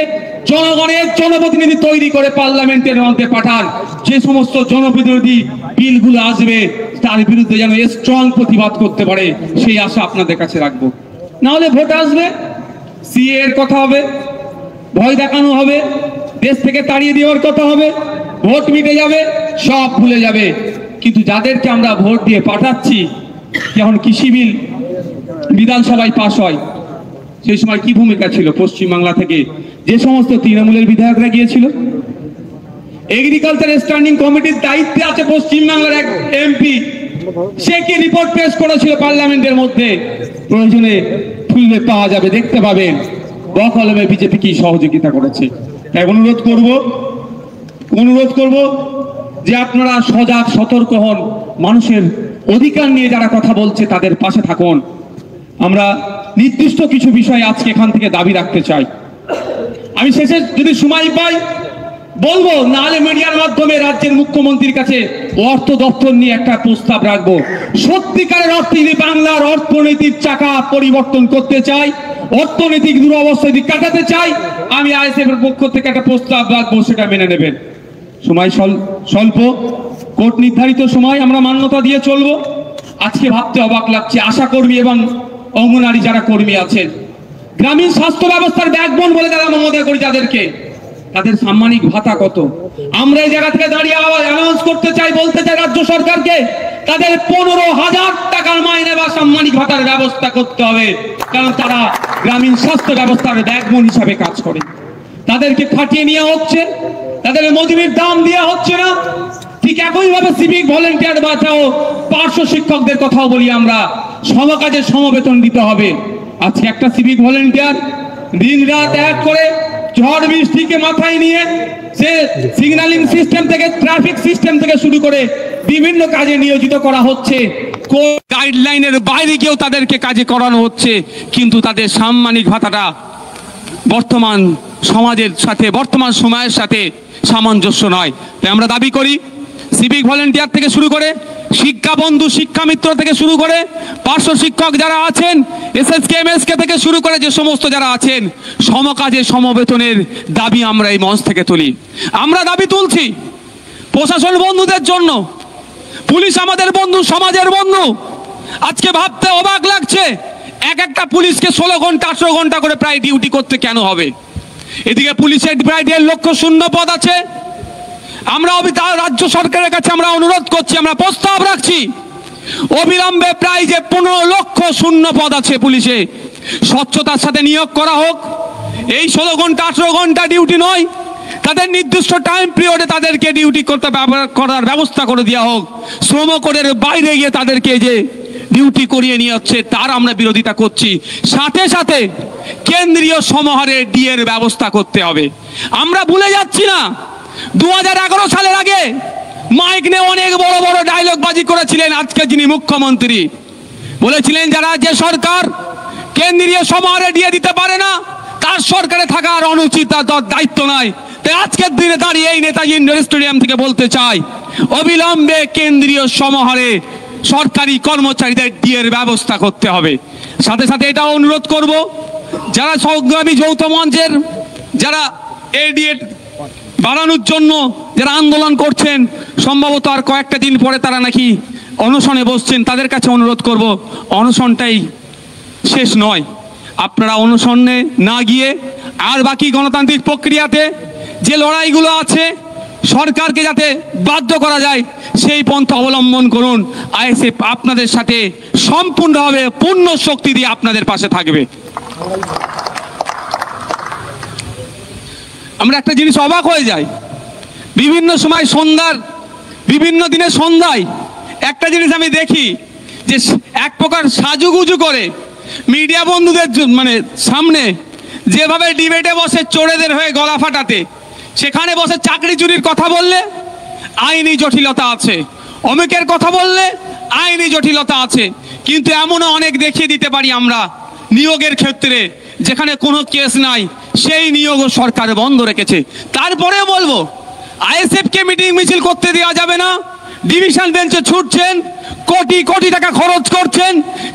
S1: জনগণের জনপ্রতিনিধি তৈরি করে পার্লামেন্টের মধ্যে পাঠান, যে সমস্ত জনপ্রতিনিধি বিলগুলো আসবে তার বিরুদ্ধে যেন স্ট্রং প্রতিবাদ করতে পারে, সেই আশা আপনাদের কাছে রাখবো। না হলে ভোট আসবে, সিএ এর কথা হবে, ভয় দেখানো হবে, দেশ থেকে তাড়িয়ে দেওয়ার কথা হবে, ভোট মিটে যাবে, সব ভুলে যাবে। কিন্তু যাদেরকে আমরা ভোট দিয়ে পাঠাচ্ছি, যখন কৃষি বিল বিধানসভায় পাশ হয়, সেই সময় কি ভূমিকা ছিল পশ্চিমবাংলা থেকে যে সমস্ত তৃণমূলের বিধায়করা গিয়েছিল? এগ্রিকালচার স্ট্যান্ডিং কমিটির দায়িত্বে আছে পশ্চিমবাংলার এক এমপি, সে কি রিপোর্ট পেশ করেছিল পার্লামেন্টের মধ্যে, প্রয়োজনে খুললে পাওয়া যাবে, দেখতে পাবেন বকলমে বিজেপি কি সহযোগিতা করেছে। তাই অনুরোধ করব যে আপনারা সজাগ সতর্ক হন, মানুষের অধিকার নিয়ে যারা কথা বলছে তাদের পাশে থাকুন। আমরা নির্দিষ্ট কিছু বিষয় আজকে এখান থেকে দাবি রাখতে চাই। আমি শেষে যদি সময় পাই বলবো, নাহলে মিডিয়ার মাধ্যমে রাজ্যের মুখ্যমন্ত্রীর কাছে অর্থ দপ্তর নিয়ে একটা প্রস্তাব রাখবো। সত্যিকারের অর্থে যদি বাংলার অর্থনীতির চাকা পরিবর্তন করতে চাই, অর্থনৈতিক দুরবস্থা যদি কাটাতে চাই, আমি আইএসএফ এর পক্ষ থেকে একটা প্রস্তাব রাখবো, সেটা মেনে নেবেন। সময় স্বল্প, কোর্ট নির্ধারিত সময় আমরা মান্যতা দিয়ে চলবো। আজকে ভাবতে অবাক লাগছে, আশাকর্মী এবং অঙ্গনারী যারা কর্মী আছেন, গ্রামীণ স্বাস্থ্য ব্যবস্থার ব্যাকবোন বলে যারা মমতা করি যাদেরকে, তাদের সাম্মানিক ভাতা কত? আমরা এই জায়গা থেকে দাঁড়িয়ে অ্যানাউন্স করতে চাই, বলতে চাই রাজ্য সরকারকে, তাদের 15,000 টাকার মাইনে বা সাম্মানিক ভাতার ব্যবস্থা করতে হবে, কারণ তারা গ্রামীণ স্বাস্থ্য ব্যবস্থার ব্যাকবোন হিসাবে কাজ করে। তাদেরকে খাটিয়ে নেওয়া হচ্ছে, তাদের মজুরির দাম দেওয়া হচ্ছে না। ঠিক একইভাবে সিভিক ভলেন্টিয়ার বাঁচাও, পার্শ্ব শিক্ষকদের কথাও বলি আমরা, সমকাজের সমবেতন দিতে হবে। আজকে একটা সিভিক ভলেন্টিয়ার দিন রাত এক করে ঝড় বৃষ্টিকে মাথায় নিয়ে সে সিগন্যালিং সিস্টেম থেকে, ট্রাফিক সিস্টেম থেকে শুরু করে বিভিন্ন কাজে নিয়োজিত করা হচ্ছে। গাইডলাইনের বাইরে গিয়েও তাদেরকে কাজে করানো হচ্ছে, কিন্তু তাদের সাম্মানিক ভাতাটা বর্তমান সমাজের সাথে, বর্তমান সময়ের সাথে সামঞ্জস্য নয়। তাই আমরা দাবি করি, সিভিক ভলেন্টিয়ার থেকে শুরু করে শিক্ষা বন্ধু, শিক্ষা মিত্র থেকে শুরু করে পার্শ্ব শিক্ষক যারা আছেন, এসএসকে এমএসকে থেকে শুরু করে যে সমস্ত যারা আছেন, সমকাজে সমবেতনের দাবি আমরা এই মঞ্চ থেকে তুলি। আমরা দাবি তুলছি প্রশাসন বন্ধুদের জন্য। পুলিশ আমাদের বন্ধু, সমাজের বন্ধু। আজকে ভাবতে অবাক লাগছে, একটা পুলিশকে 16 ঘন্টা 18 ঘন্টা করে প্রায় ডিউটি করতে কেন হবে? এদিকে পুলিশের প্রায় 1.5 লক্ষ শূন্য পদ আছে। আমরা রাজ্য সরকারের কাছে আমরা অনুরোধ করছি, আমরা প্রস্তাব রাখছি, অবিলম্বে প্রায় যে 15 লক্ষ শূন্য পদ আছে পুলিশে, স্বচ্ছতার সাথে নিয়োগ করা হোক। এই 16 ঘন্টা 18 ঘন্টা ডিউটি নয়, তাদের নির্দিষ্ট টাইম পিরিয়ডে তাদেরকে ডিউটি করার ব্যবস্থা করে দেওয়া হোক। শ্রম কোডের বাইরে গিয়ে তাদেরকে যে ডিউটি করিয়ে নিয়ে হচ্ছে, তার আমরা বিরোধিতা করছি। সাথে সাথে কেন্দ্রীয় সমাহারে ডিএর ব্যবস্থা করতে হবে। আমরা ভুলে যাচ্ছি না, 2011 সালের আগে মাইক নিয়ে অনেক বড় বড় ডায়লগ বাজি করেছিলেন আজকে যিনি মুখ্যমন্ত্রী। বলেছিলেন যারা যে সরকার কেন্দ্রীয় সমাহারে ডিএ দিতে পারে না, তার সরকারে থাকার অনুচিত, তার দায়িত্ব নয়। তাই আজকের দিনে দাঁড়িয়ে এই নেতাজি ইন্ডোর স্টেডিয়াম থেকে বলতে চাই, অবিলম্বে কেন্দ্রীয় সমাহারে সরকারি কর্মচারীদের ডিএর ব্যবস্থা করতে হবে। সাথে সাথে এটাও অনুরোধ করব, যারা সংগ্রামী যৌথ মঞ্চের যারা এই ডিএ বাড়ানোর জন্য যারা আন্দোলন করছেন, সম্ভবত আর কয়েকটা দিন পরে তারা নাকি অনশনে বসছেন, তাদের কাছে অনুরোধ করব, অনশনটাই শেষ নয়। আপনারা অনশনে না গিয়ে আর বাকি গণতান্ত্রিক প্রক্রিয়াতে যে লড়াইগুলো আছে, সরকারকে যাতে বাধ্য করা যায় সেই পন্থা অবলম্বন করুন। আইএসএফ আপনাদের সাথে সম্পূর্ণভাবে পূর্ণ শক্তি দিয়ে আপনাদের পাশে থাকবে। আমরা একটা জিনিস অবাক হয়ে যাই, বিভিন্ন সময় সন্ধ্যার, বিভিন্ন দিনে সন্ধ্যায় একটা জিনিস আমি দেখি যে এক প্রকার সাজুগুজু করে মিডিয়া বন্ধুদের সামনে যেভাবে ডিবেটে বসে চোরেদের হয়ে গলা ফাটাতে, সেখানে বসে চাকরি চুরির কথা বললে আইনি জটিলতা আছে, অনেকের কথা বললে আইনি জটিলতা আছে, কিন্তু এমনও অনেক দেখিয়ে দিতে পারি আমরা নিয়োগের ক্ষেত্রে যেখানে কোনো কেস নাই, সেই নিয়োগও সরকার বন্ধ রেখেছে। তারপরে বলবো আইএসএফ কে মিটিং মিছিল করতে দেওয়া যাবে না। ডিভিশন বেঞ্চে ছুটছেন, কোটি কোটি টাকা খরচ করছেন,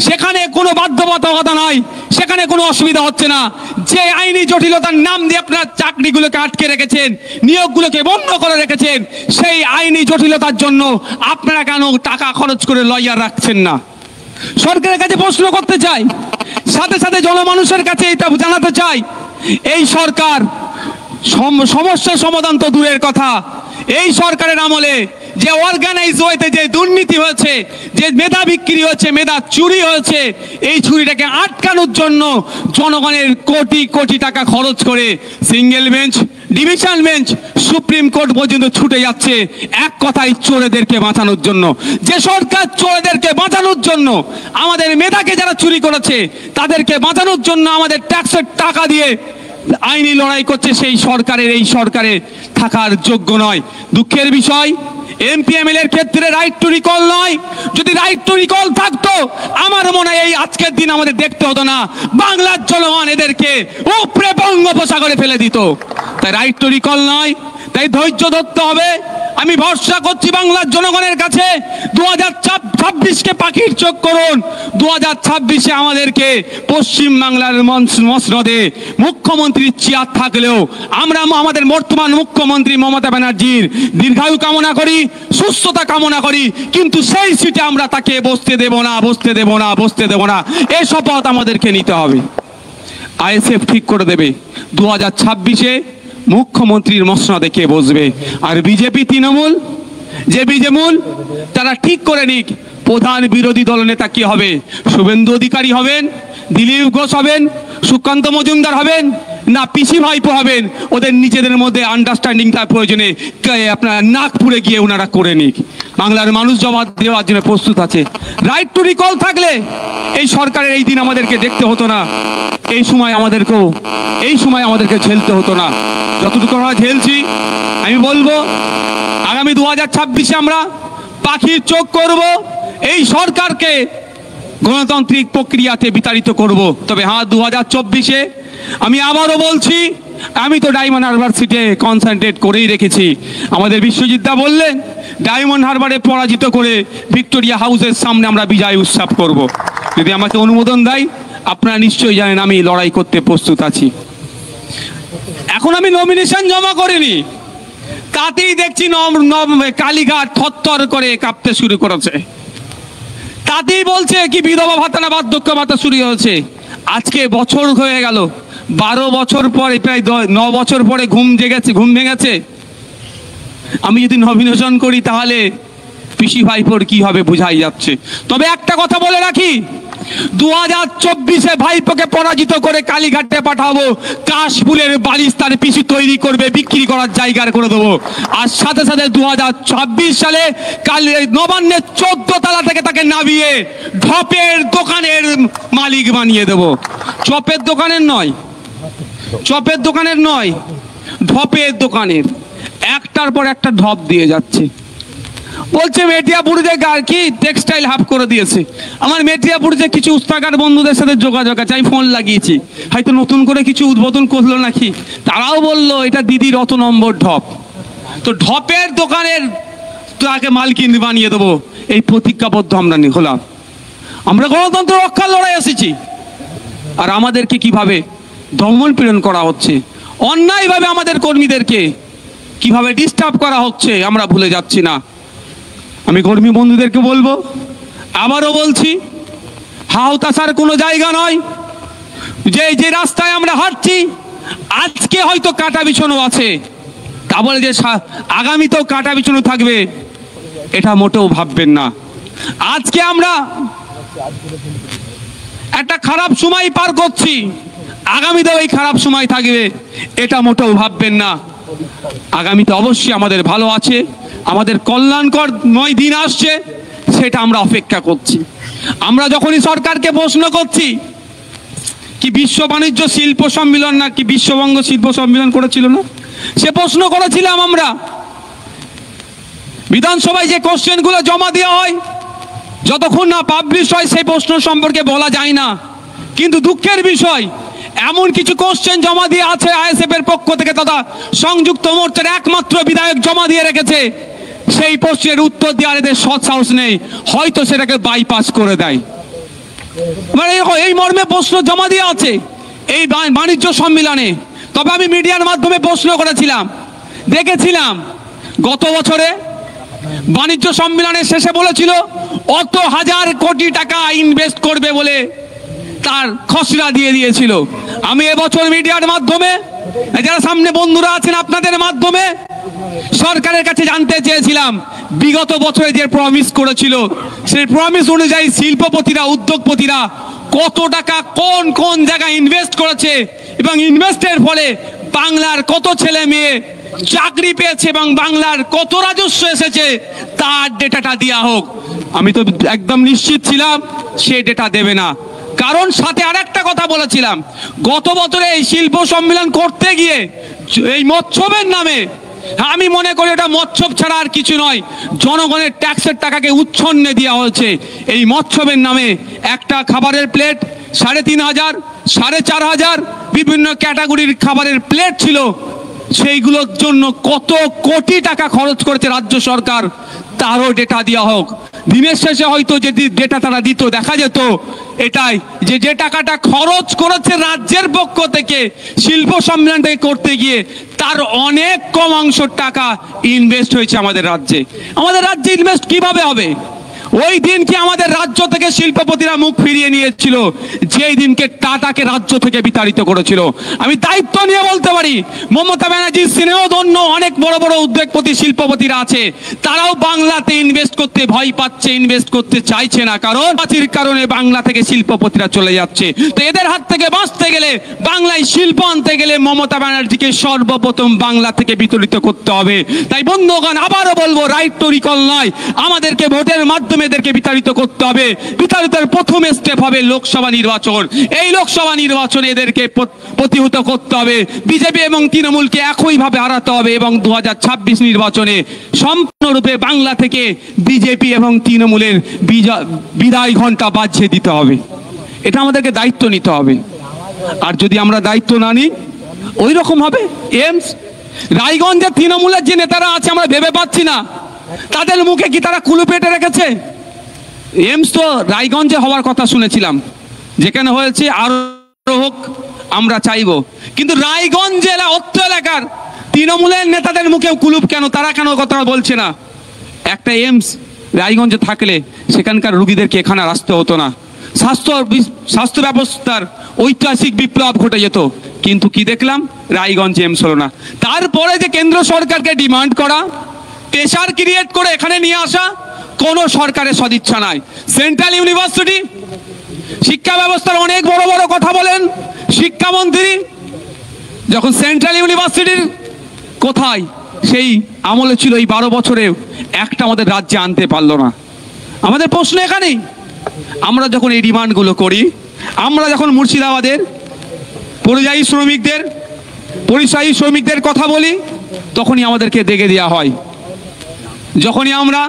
S1: সেখানে কোনো বাধ্যবাধকতা নাই, সেখানে কোনো অসুবিধা হচ্ছে না। যে আইনি জটিলতার নাম দিয়ে আপনারা চাকরিগুলোকে আটকে রেখেছেন, নিয়োগগুলোকে বন্ধ করে রেখেছেন, সেই আইনি জটিলতার জন্য আপনারা কেন টাকা খরচ করে লয়ার রাখছেন না? সরকারের কাছে প্রশ্ন করতে চাই, সাথে সাথে জনমানুষের কাছে এটা জানাতে চাই, এই সরকার সমস্যার সমাধান তো দূরের কথা, এই সরকারের আমলে যে অর্গানাইজ ওয়েতে যে দুর্নীতি হয়েছে, যে মেধা বিক্রি হয়েছে, মেধা চুরি হয়েছে, এই চুরিটাকে আটকানোর জন্য জনগণের কোটি কোটি টাকা খরচ করে single bench, division bench, supreme court পর্যন্ত ছুটে যাচ্ছে এক কথায় চোরেদেরকে বাঁচানোর জন্য। যে সরকার চোরেদেরকে বাঁচানোর জন্য, আমাদের মেধাকে যারা চুরি করেছে তাদেরকে বাঁচানোর জন্য আমাদের ট্যাক্সের টাকা দিয়ে আইনি লড়াই করছে সেই সরকারের এই সরকারে থাকার যোগ্য নয়। দুঃখের বিষয় এমপিএমএল এর ক্ষেত্রে রাইট টু রিকল নয়। যদি রাইট টু রিকল থাকতো আমার মনে হয় এই আজকের দিন আমাদের দেখতে হতো না, বাংলার জনগণ এদেরকে উপরে বঙ্গোপসাগরে ফেলে দিত। তাই রাইট টু রিকল নয়, তাই ধৈর্য ধরতে হবে। আমি ভরসা করছি বাংলার জনগণের কাছে, 2026কে পাখির চোখ করুন। 2026-এ আমাদেরকে পশ্চিম বাংলার মসনদে মুখ্যমন্ত্রীর চেয়ার থাকলেও আমরা আমাদের বর্তমান মুখ্যমন্ত্রী মমতা ব্যানার্জির দীর্ঘায়ু কামনা করি, সুস্থতা কামনা করি, কিন্তু সেই সিটে আমরা তাকে বসতে দেব না, বসতে দেব না, বসতে দেব না। এই শপথ আমাদেরকে নিতে হবে। আইএসএফ ঠিক করে দেবে 2026-এ মুখ্যমন্ত্রীর মসনদে কে বসবে। আর বিজেপি তৃণমূল যে বিজেমূল তারা ঠিক করে নিক প্রধান বিরোধী দলনেতা কি হবে। শুভেন্দু অধিকারী হবেন, দিলীপ ঘোষ হবেন, সুকান্ত মজুমদার হবেন, না পিসি ভাইপো হবেন। ওদের নিজেদের মধ্যে আন্ডারস্ট্যান্ডিংটা প্রয়োজনে আপনার নাগপুরে গিয়ে ওনারা করে নিক। বাংলার মানুষ জবাব দেওয়ার জন্য প্রস্তুত আছে। রাইট টু রিকল থাকলে এই সরকারের এই দিন আমাদেরকে দেখতে হতো না, এই সময় আমাদেরকে ঝেলতে হতো না। যতটুকু আমরা ঝেলছি, আমি বলবো আগামী 2026-এ আমরা পাখির চোখ করব, এই সরকারকে গণতান্ত্রিক প্রক্রিয়াতে বিতাড়িত করব। তবে হ্যাঁ, 2024-এ আমি আবারও বলছি, আমি তো ডায়মন্ড হারবার সিটে কনসেন্ট্রেট করেই রেখেছি। আমাদের বিশ্বজিৎ দা বললেন ডায়মন্ড হারবারে পরাজিত করে ভিক্টোরিয়া হাউসের সামনে আমরা বিজয় উৎসব করব। যদি আমাকে অনুমোদন দেয়, আপনারা নিশ্চয়ই জানেন আমি লড়াই করতে প্রস্তুত আছি। এখন আমি নমিনেশন জমা করিনি, তাতেই দেখছি কালীঘাট থরথর করে কাঁপতে শুরু করেছে। তাতেই বলছে কি বিধবা ভাতা না বার্ধক্য ভাতা শুরু হয়েছে। আজকে বছর হয়ে গেল, 12 বছর পরে, প্রায় 9 বছর পরে ঘুম ভেঙেছে। আমি যদি নমিনেশন করি তাহলে পিসি ভাইপোর কি হবে বোঝাই যাচ্ছে। তবে একটা কথা বলে রাখি, 2024-এ ভাইপোকে পরাজিত করে কালীঘাটে পাঠাবো, কাশফুলের বালিশ তার পিসি তৈরি করবে, বিক্রি করার জায়গা করে দেবো। আর সাথে সাথে 2026 সালে নবান্নের 14 তলা থেকে তাকে নামিয়ে ঢপের দোকানের মালিক বানিয়ে দেবো। চপের দোকানের নয়, ঢপের দোকানের। একটার পর একটা ঢপ দিয়ে যাচ্ছে। বলছে মেটিয়াপুরে কি টেক্সটাইল হাফ করে দিয়েছে। আমার মেটিয়াপুরে কিছু উস্তাকার বন্ধুদের সাথে যোগাযোগ আছে, আমি ফোন লাগিয়েছি, হয়তো নতুন করে কিছু উদ্বোধন করলো নাকি। তারাও বললো এটা দিদির অত নম্বর ঢপ। তো ঢপের দোকানের তাকে মালকিন বানিয়ে দেবো, এই প্রতিজ্ঞাবদ্ধ আমরা হলাম। আমরা গণতন্ত্র রক্ষার লড়াই এসেছি, আর আমাদেরকে কিভাবে দমন পীড়ন করা হচ্ছে, অন্যায়ভাবে আমাদের কর্মীদেরকে কিভাবে ডিস্টার্ব করা হচ্ছে আমরা ভুলে যাচ্ছি না। আমি কর্মী বন্ধুদেরকে বলবো, আবারও বলছি, হাওতাশার কোনো জায়গা নয়। যে রাস্তায় আমরা হাঁটছি আজকে হয়তো কাটা বিছানো আছে, তা বলে যে আগামীতেও কাটা বিছানো থাকবে এটা মোটেও ভাববেন না। আজকে আমরা একটা খারাপ সময় পার করছি, আগামীতেও এই খারাপ সময় থাকবে এটা মোটেও ভাববেন না। আগামীতে অবশ্যই আমাদের ভালো আছে, আমাদের কল্যাণকর 9 দিন আসছে, সেটা আমরা অপেক্ষা করছি। আমরা যখনই সরকারকে প্রশ্ন করছি কি বিশ্ব বাণিজ্য শিল্প সম্মেলন না কি বিশ্ববঙ্গ শিল্প সম্মেলন করেছিল না, সে প্রশ্ন করেছিলাম আমরা। বিধানসভায় যে কোশ্চেনগুলো জমা দেওয়া হয় যতক্ষণ না পাবলিশ হয় সেই প্রশ্ন সম্পর্কে বলা যায় না। কিন্তু দুঃখের বিষয়, এমন কিছু কোশ্চেন জমা দিয়ে আছে আইএসএফ এর পক্ষ থেকে তথা সংযুক্ত মোর্চার একমাত্র বিধায়ক জমা দিয়ে রেখেছে, সেই প্রশ্নের উত্তর দেওয়ার এদের সৎ সাহস নেই, হয়তো সেটাকে বাইপাস করে দেয়। এই মর্মে প্রশ্ন জমা দিয়ে আছে এই বাণিজ্য সম্মেলনে। তবে আমি মিডিয়ার মাধ্যমে প্রশ্ন করেছিলাম, দেখেছিলাম গত বছরে বাণিজ্য সম্মেলনের শেষে বলেছিল অত হাজার কোটি টাকা ইনভেস্ট করবে বলে তার খসড়া দিয়ে দিয়েছিল। আমি এবছর মিডিয়ার মাধ্যমে, যারা সামনে বন্ধুরা আছেন আপনাদের মাধ্যমে, সরকারের কাছে জানতে চেয়েছিলাম বিগত বছরে যে প্রমিস করেছিল সেই প্রমিস অনুযায়ী শিল্পপতিরা, উদ্যোগপতিরা কত টাকা কোন কোন জায়গায় ইনভেস্ট করেছে এবং ইনভেস্টের ফলে বাংলার কত ছেলে মেয়ে চাকরি পেয়েছে এবং বাংলার কত রাজস্ব এসেছে তার ডেটাটা দেওয়া হোক। আমি তো একদম নিশ্চিত ছিলাম সে ডেটা দেবে না, কারণ সাথে আরেকটা কথা বলেছিলাম, গত বছরে এই শিল্প সম্মেলন করতে গিয়ে এই মৎস্যবের নামে, আমি মনে করি এটা মৎস্যব ছাড়া আর কিছু নয়, জনগণের ট্যাক্সের টাকাকে উচ্ছন্নে দেওয়া হয়েছে। এই মৎস্যবের নামে একটা খাবারের প্লেট ৩,৫০০, ৪,৫০০ বিভিন্ন ক্যাটাগরির খাবারের প্লেট ছিল, সেইগুলোর জন্য কত কোটি টাকা খরচ করেছে রাজ্য সরকার, তারও ডেটা দেওয়া হোক। দিনের শেষে হয়তো যদি ডেটা তারা দিত, দেখা যেত এটাই যে টাকাটা খরচ করেছে রাজ্যের পক্ষ থেকে শিল্প সম্মেলনটাকে করতে গিয়ে, তার অনেক কম অংশ টাকা ইনভেস্ট হয়েছে আমাদের রাজ্যে। আমাদের রাজ্যে ইনভেস্ট কিভাবে হবে? ওই দিনকে আমাদের রাজ্য থেকে শিল্পপতিরা মুখ ফিরিয়ে নিয়েছিল, যেই দিনকে টাটাকে রাজ্য থেকে বিতাড়িত করেছিল। আমি দায়িত্ব নিয়ে বলতে পারি, মমতা ব্যানার্জির স্নেহধন্য অনেক বড় বড় উদ্যোগপতি শিল্পপতিরা আছে, তারাও বাংলাতে ইনভেস্ট করতে ভয় পাচ্ছে, ইনভেস্ট করতে চাইছে না, কারণে বাংলা থেকে শিল্পপতিরা চলে যাচ্ছে। তো এদের হাত থেকে বাঁচতে গেলে, বাংলায় শিল্প আনতে গেলে মমতা ব্যানার্জিকে সর্বপ্রথম বাংলা থেকে বিতাড়িত করতে হবে। তাই বন্ধুগণ, আবারও বলবো, রাইট টু রিকল নয়, আমাদেরকে ভোটের মাধ্যমে এদেরকে বিতাড়িত করতে হবে। বিতাড়িতের প্রথম স্টেপ হবে লোকসভা নির্বাচন। এই লোকসভা নির্বাচনে এদেরকে প্রতিহত করতে হবে, বিজেপি এবং তৃণমূলকে একইভাবে হারাতে হবে, এবং 2026 নির্বাচনে সম্পূর্ণরূপে বাংলা থেকে বিজেপি এবং তৃণমূলের বিদায় ঘন্টা বাজিয়ে দিতে হবে। এটা আমাদেরকে দায়িত্ব নিতে হবে। আর যদি আমরা দায়িত্ব না নিই, ওই রকম হবে। এমস রায়গঞ্জে তৃণমূলের যে নেতারা আছে, আমরা ভেবে পাচ্ছি না তাদের মুখে কি তারা কুলু পেটে রেখেছে। এমস তো রায়গঞ্জে হওয়ার কথা শুনেছিলাম, যেখানে হয়েছে আরো হোক আমরা চাইবো, কিন্তু রায়গঞ্জ জেলা অত্র এলাকার তৃণমূলের নেতাদের মুখেও কুলুপ কেন, তারা কেন কথা বলছে না? একটা এমস রায়গঞ্জে থাকলে সেখানকার রুগীদেরকে এখানে আসতে হতো না, স্বাস্থ্য ব্যবস্থার ঐতিহাসিক বিপ্লব ঘটে যেত। কিন্তু কি দেখলাম, রায়গঞ্জে এমস হলো না। তারপরে যে কেন্দ্র সরকারকে ডিমান্ড করা, প্রেশার ক্রিয়েট করে এখানে নিয়ে আসা, কোন সরকারের সদিচ্ছা নাই। সেন্ট্রাল ইউনিভার্সিটি শিক্ষা ব্যবস্থার অনেক বড় বড় কথা বলেন শিক্ষামন্ত্রী, যখন সেন্ট্রাল ইউনিভার্সিটির কোথায় সেই আমলে ছিল, এই 12 বছরে একটা আমাদের রাজ্যে আনতে পারলো না। আমাদের প্রশ্ন এখানেই, আমরা যখন এই ডিমান্ডগুলো করি, আমরা যখন মুর্শিদাবাদের পরিযায়ী শ্রমিকদের কথা বলি, তখনই আমাদেরকে দেখে দেওয়া হয়। যখনই আমরা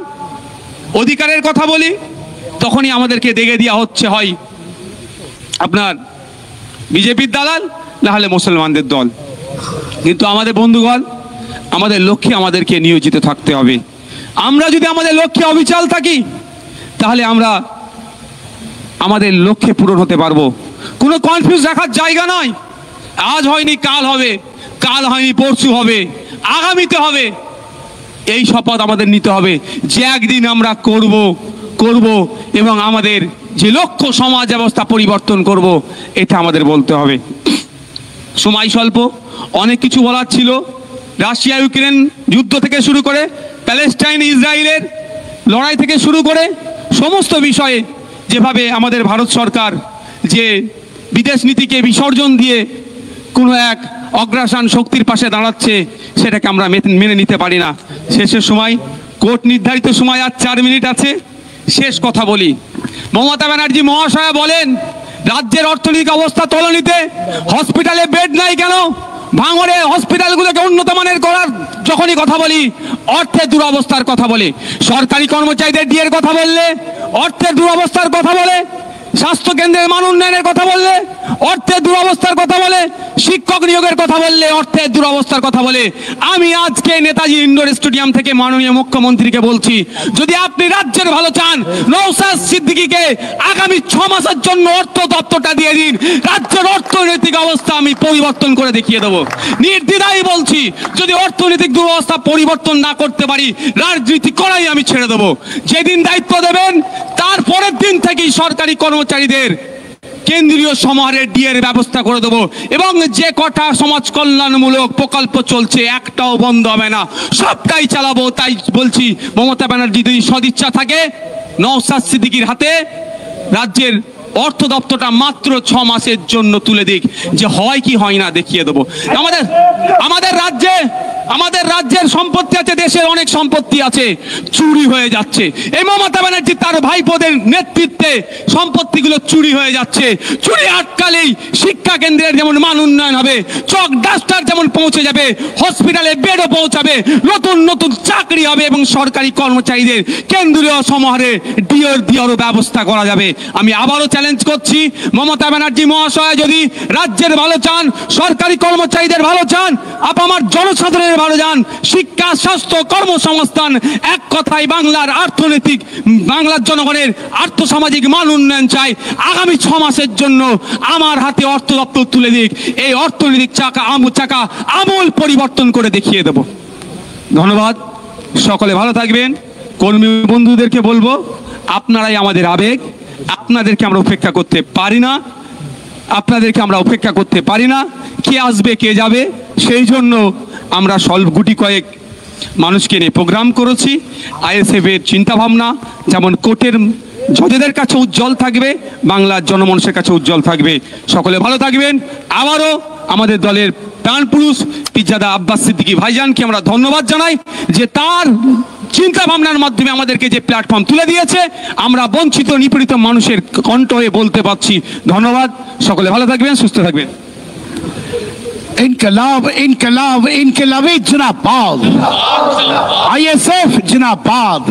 S1: অধিকারের কথা বলি, তখনই আমাদেরকে দেখে দেওয়া হচ্ছে হয় আপনার বিজেপির দালাল, না হলে মুসলমানদের দল। কিন্তু আমাদের বন্ধুগণ, আমাদের লক্ষ্যে আমাদেরকে নিয়োজিত থাকতে হবে। আমরা যদি আমাদের লক্ষ্যে অবিচল থাকি, তাহলে আমরা আমাদের লক্ষ্যে পূরণ হতে পারবো। কোনো কনফিউজ রাখার জায়গা নয়। আজ হয়নি কাল হবে, কাল হয়নি পরশু হবে, আগামীতে হবে। এই শপথ আমাদের নিতে হবে যে একদিন আমরা করব এবং আমাদের যে লক্ষ্য সমাজ ব্যবস্থা পরিবর্তন করব, এটা আমাদের বলতে হবে। সময় স্বল্প, অনেক কিছু বলার ছিল। রাশিয়া ইউক্রেন যুদ্ধ থেকে শুরু করে, প্যালেস্টাইন ইসরায়েলের লড়াই থেকে শুরু করে, সমস্ত বিষয়ে যেভাবে আমাদের ভারত সরকার যে বিদেশ নীতিকে বিসর্জন দিয়ে কোনো এক অগ্রাসন শক্তির পাশে দাঁড়াচ্ছে, সেটাকে আমরা মেনে নিতে পারি না। শেষের সময়, কোর্ট নির্ধারিত সময় আর 4 মিনিট আছে, শেষ কথা বলি। মমতা ব্যানার্জি মহাশয়া বলেন রাজ্যের অর্থনৈতিক অবস্থা তলানিতে, হসপিটালে বেড নাই কেন, ভাঙড়ে হসপিটালগুলোকে উন্নত মানের করার যখনই কথা বলি, অর্থের দুরবস্থার কথা বলে। সরকারি কর্মচারীদের ডিএর কথা বললে অর্থের দুরবস্থার কথা বলে, স্বাস্থ্য কেন্দ্রের মান উন্নয়নের কথা বললে অর্থের দুরবস্থার কথা বলে, শিক্ষক নিয়োগের কথা বললে অর্থের দুরবস্থার কথা বলে। আমি আজকে নেতাজি ইন্ডোর স্টেডিয়াম থেকে মাননীয় মুখ্যমন্ত্রীকে বলছি, যদি আপনি রাজ্যের ভালো চান, নওশাদ সিদ্দিকীকে আগামী 6 মাসের জন্য অর্থ দপ্তরটা দিয়ে দিন। রাজ্যের অর্থনৈতিক অবস্থা আমি পরিবর্তন করে দেখিয়ে দেবো। নির্দ্বিধায় বলছি, যদি অর্থনৈতিক দুরবস্থা পরিবর্তন না করতে পারি, রাজনীতি করাই আমি ছেড়ে দেবো। যেদিন দায়িত্ব দেবেন, তারপরের দিন থেকেই সরকারি কর্মচারীদের কেন্দ্রীয় সমাহারের ডিএর ব্যবস্থা করে দেবো, এবং যে কটা সমাজ কল্যাণমূলক প্রকল্প চলছে একটাও বন্ধ হবে না, সবটাই চালাবো। তাই বলছি, মমতা ব্যানার্জি যদি সদিচ্ছা থাকে, নওশাদ সিদ্দিকীর হাতে রাজ্যের অর্থ দপ্তরটা মাত্র 6 মাসের জন্য তুলে দিক, যে হয় কি হয় না দেখিয়ে দেবো। আমাদের রাজ্যে আমাদের রাজ্যের সম্পত্তি আছে, দেশের অনেক সম্পত্তি আছে, চুরি হয়ে যাচ্ছে। এই মমতা ব্যানার্জি তার ভাইপোদের নেতৃত্বে সম্পত্তিগুলো চুরি হয়ে যাচ্ছে। চুরি আটকালেই শিক্ষা কেন্দ্রের যেমন মান উন্নয়ন হবে, চক ডাস্টার যেমন পৌঁছে যাবে, হসপিটালে বেডও পৌঁছাবে, নতুন নতুন চাকরি হবে এবং সরকারি কর্মচারীদের কেন্দ্রীয় সমাহারে ডিওরও ব্যবস্থা করা যাবে। আমি আবারও চ্যালেঞ্জ করছি, মমতা ব্যানার্জি মহাশয় যদি রাজ্যের ভালো চান, সরকারি কর্মচারীদের ভালো চান, আমার জনসাধারণের ভালো চান, শিক্ষা, স্বাস্থ্য, কর্মসংস্থান, এক কথায় বাংলার অর্থনৈতিক, বাংলার জনগণের আর্থসামাজিক মান উন্নয়ন চাই, আগামী 6 মাসের জন্য আমার হাতে অর্থ দপ্তর তুলে দিক, এই অর্থনৈতিক চাকা আমূল পরিবর্তন করে দেখিয়ে দেব। ধন্যবাদ, সকলে ভালো থাকবেন। কর্মী বন্ধুদেরকে বলবো, আপনারাই আমাদের আবেগ, আপনাদেরকে আমরা উপেক্ষা করতে পারি না, কে আসবে কে যাবে, সেই জন্য আমরা গুটি কয়েক মানুষকে নিয়ে প্রোগ্রাম করেছি। আইএসএফ এর চিন্তা ভাবনা যেমন কোর্টের জজেদের কাছে উজ্জ্বল থাকবে, বাংলার জনমানুষের কাছে উজ্জ্বল থাকবে। সকলে ভালো থাকবেন। আবারও আমাদের দলের প্রাণপুরুষ পিজ্জাদা আব্বাস সিদ্দিকী ভাইজানকে আমরা ধন্যবাদ জানাই যে তার চিন্তা ভাবনার মাধ্যমে আমাদেরকে যে প্ল্যাটফর্ম তুলে দিয়েছে, আমরা বঞ্চিত নিপীড়িত মানুষের কণ্ঠ হয়ে বলতে পারছি। ধন্যবাদ, সকলে ভালো থাকবেন, সুস্থ থাকবেন।
S3: इनकलाब इनकलाब इनकलाबी जिंदाबाद, आईएसएफ जिंदाबाद।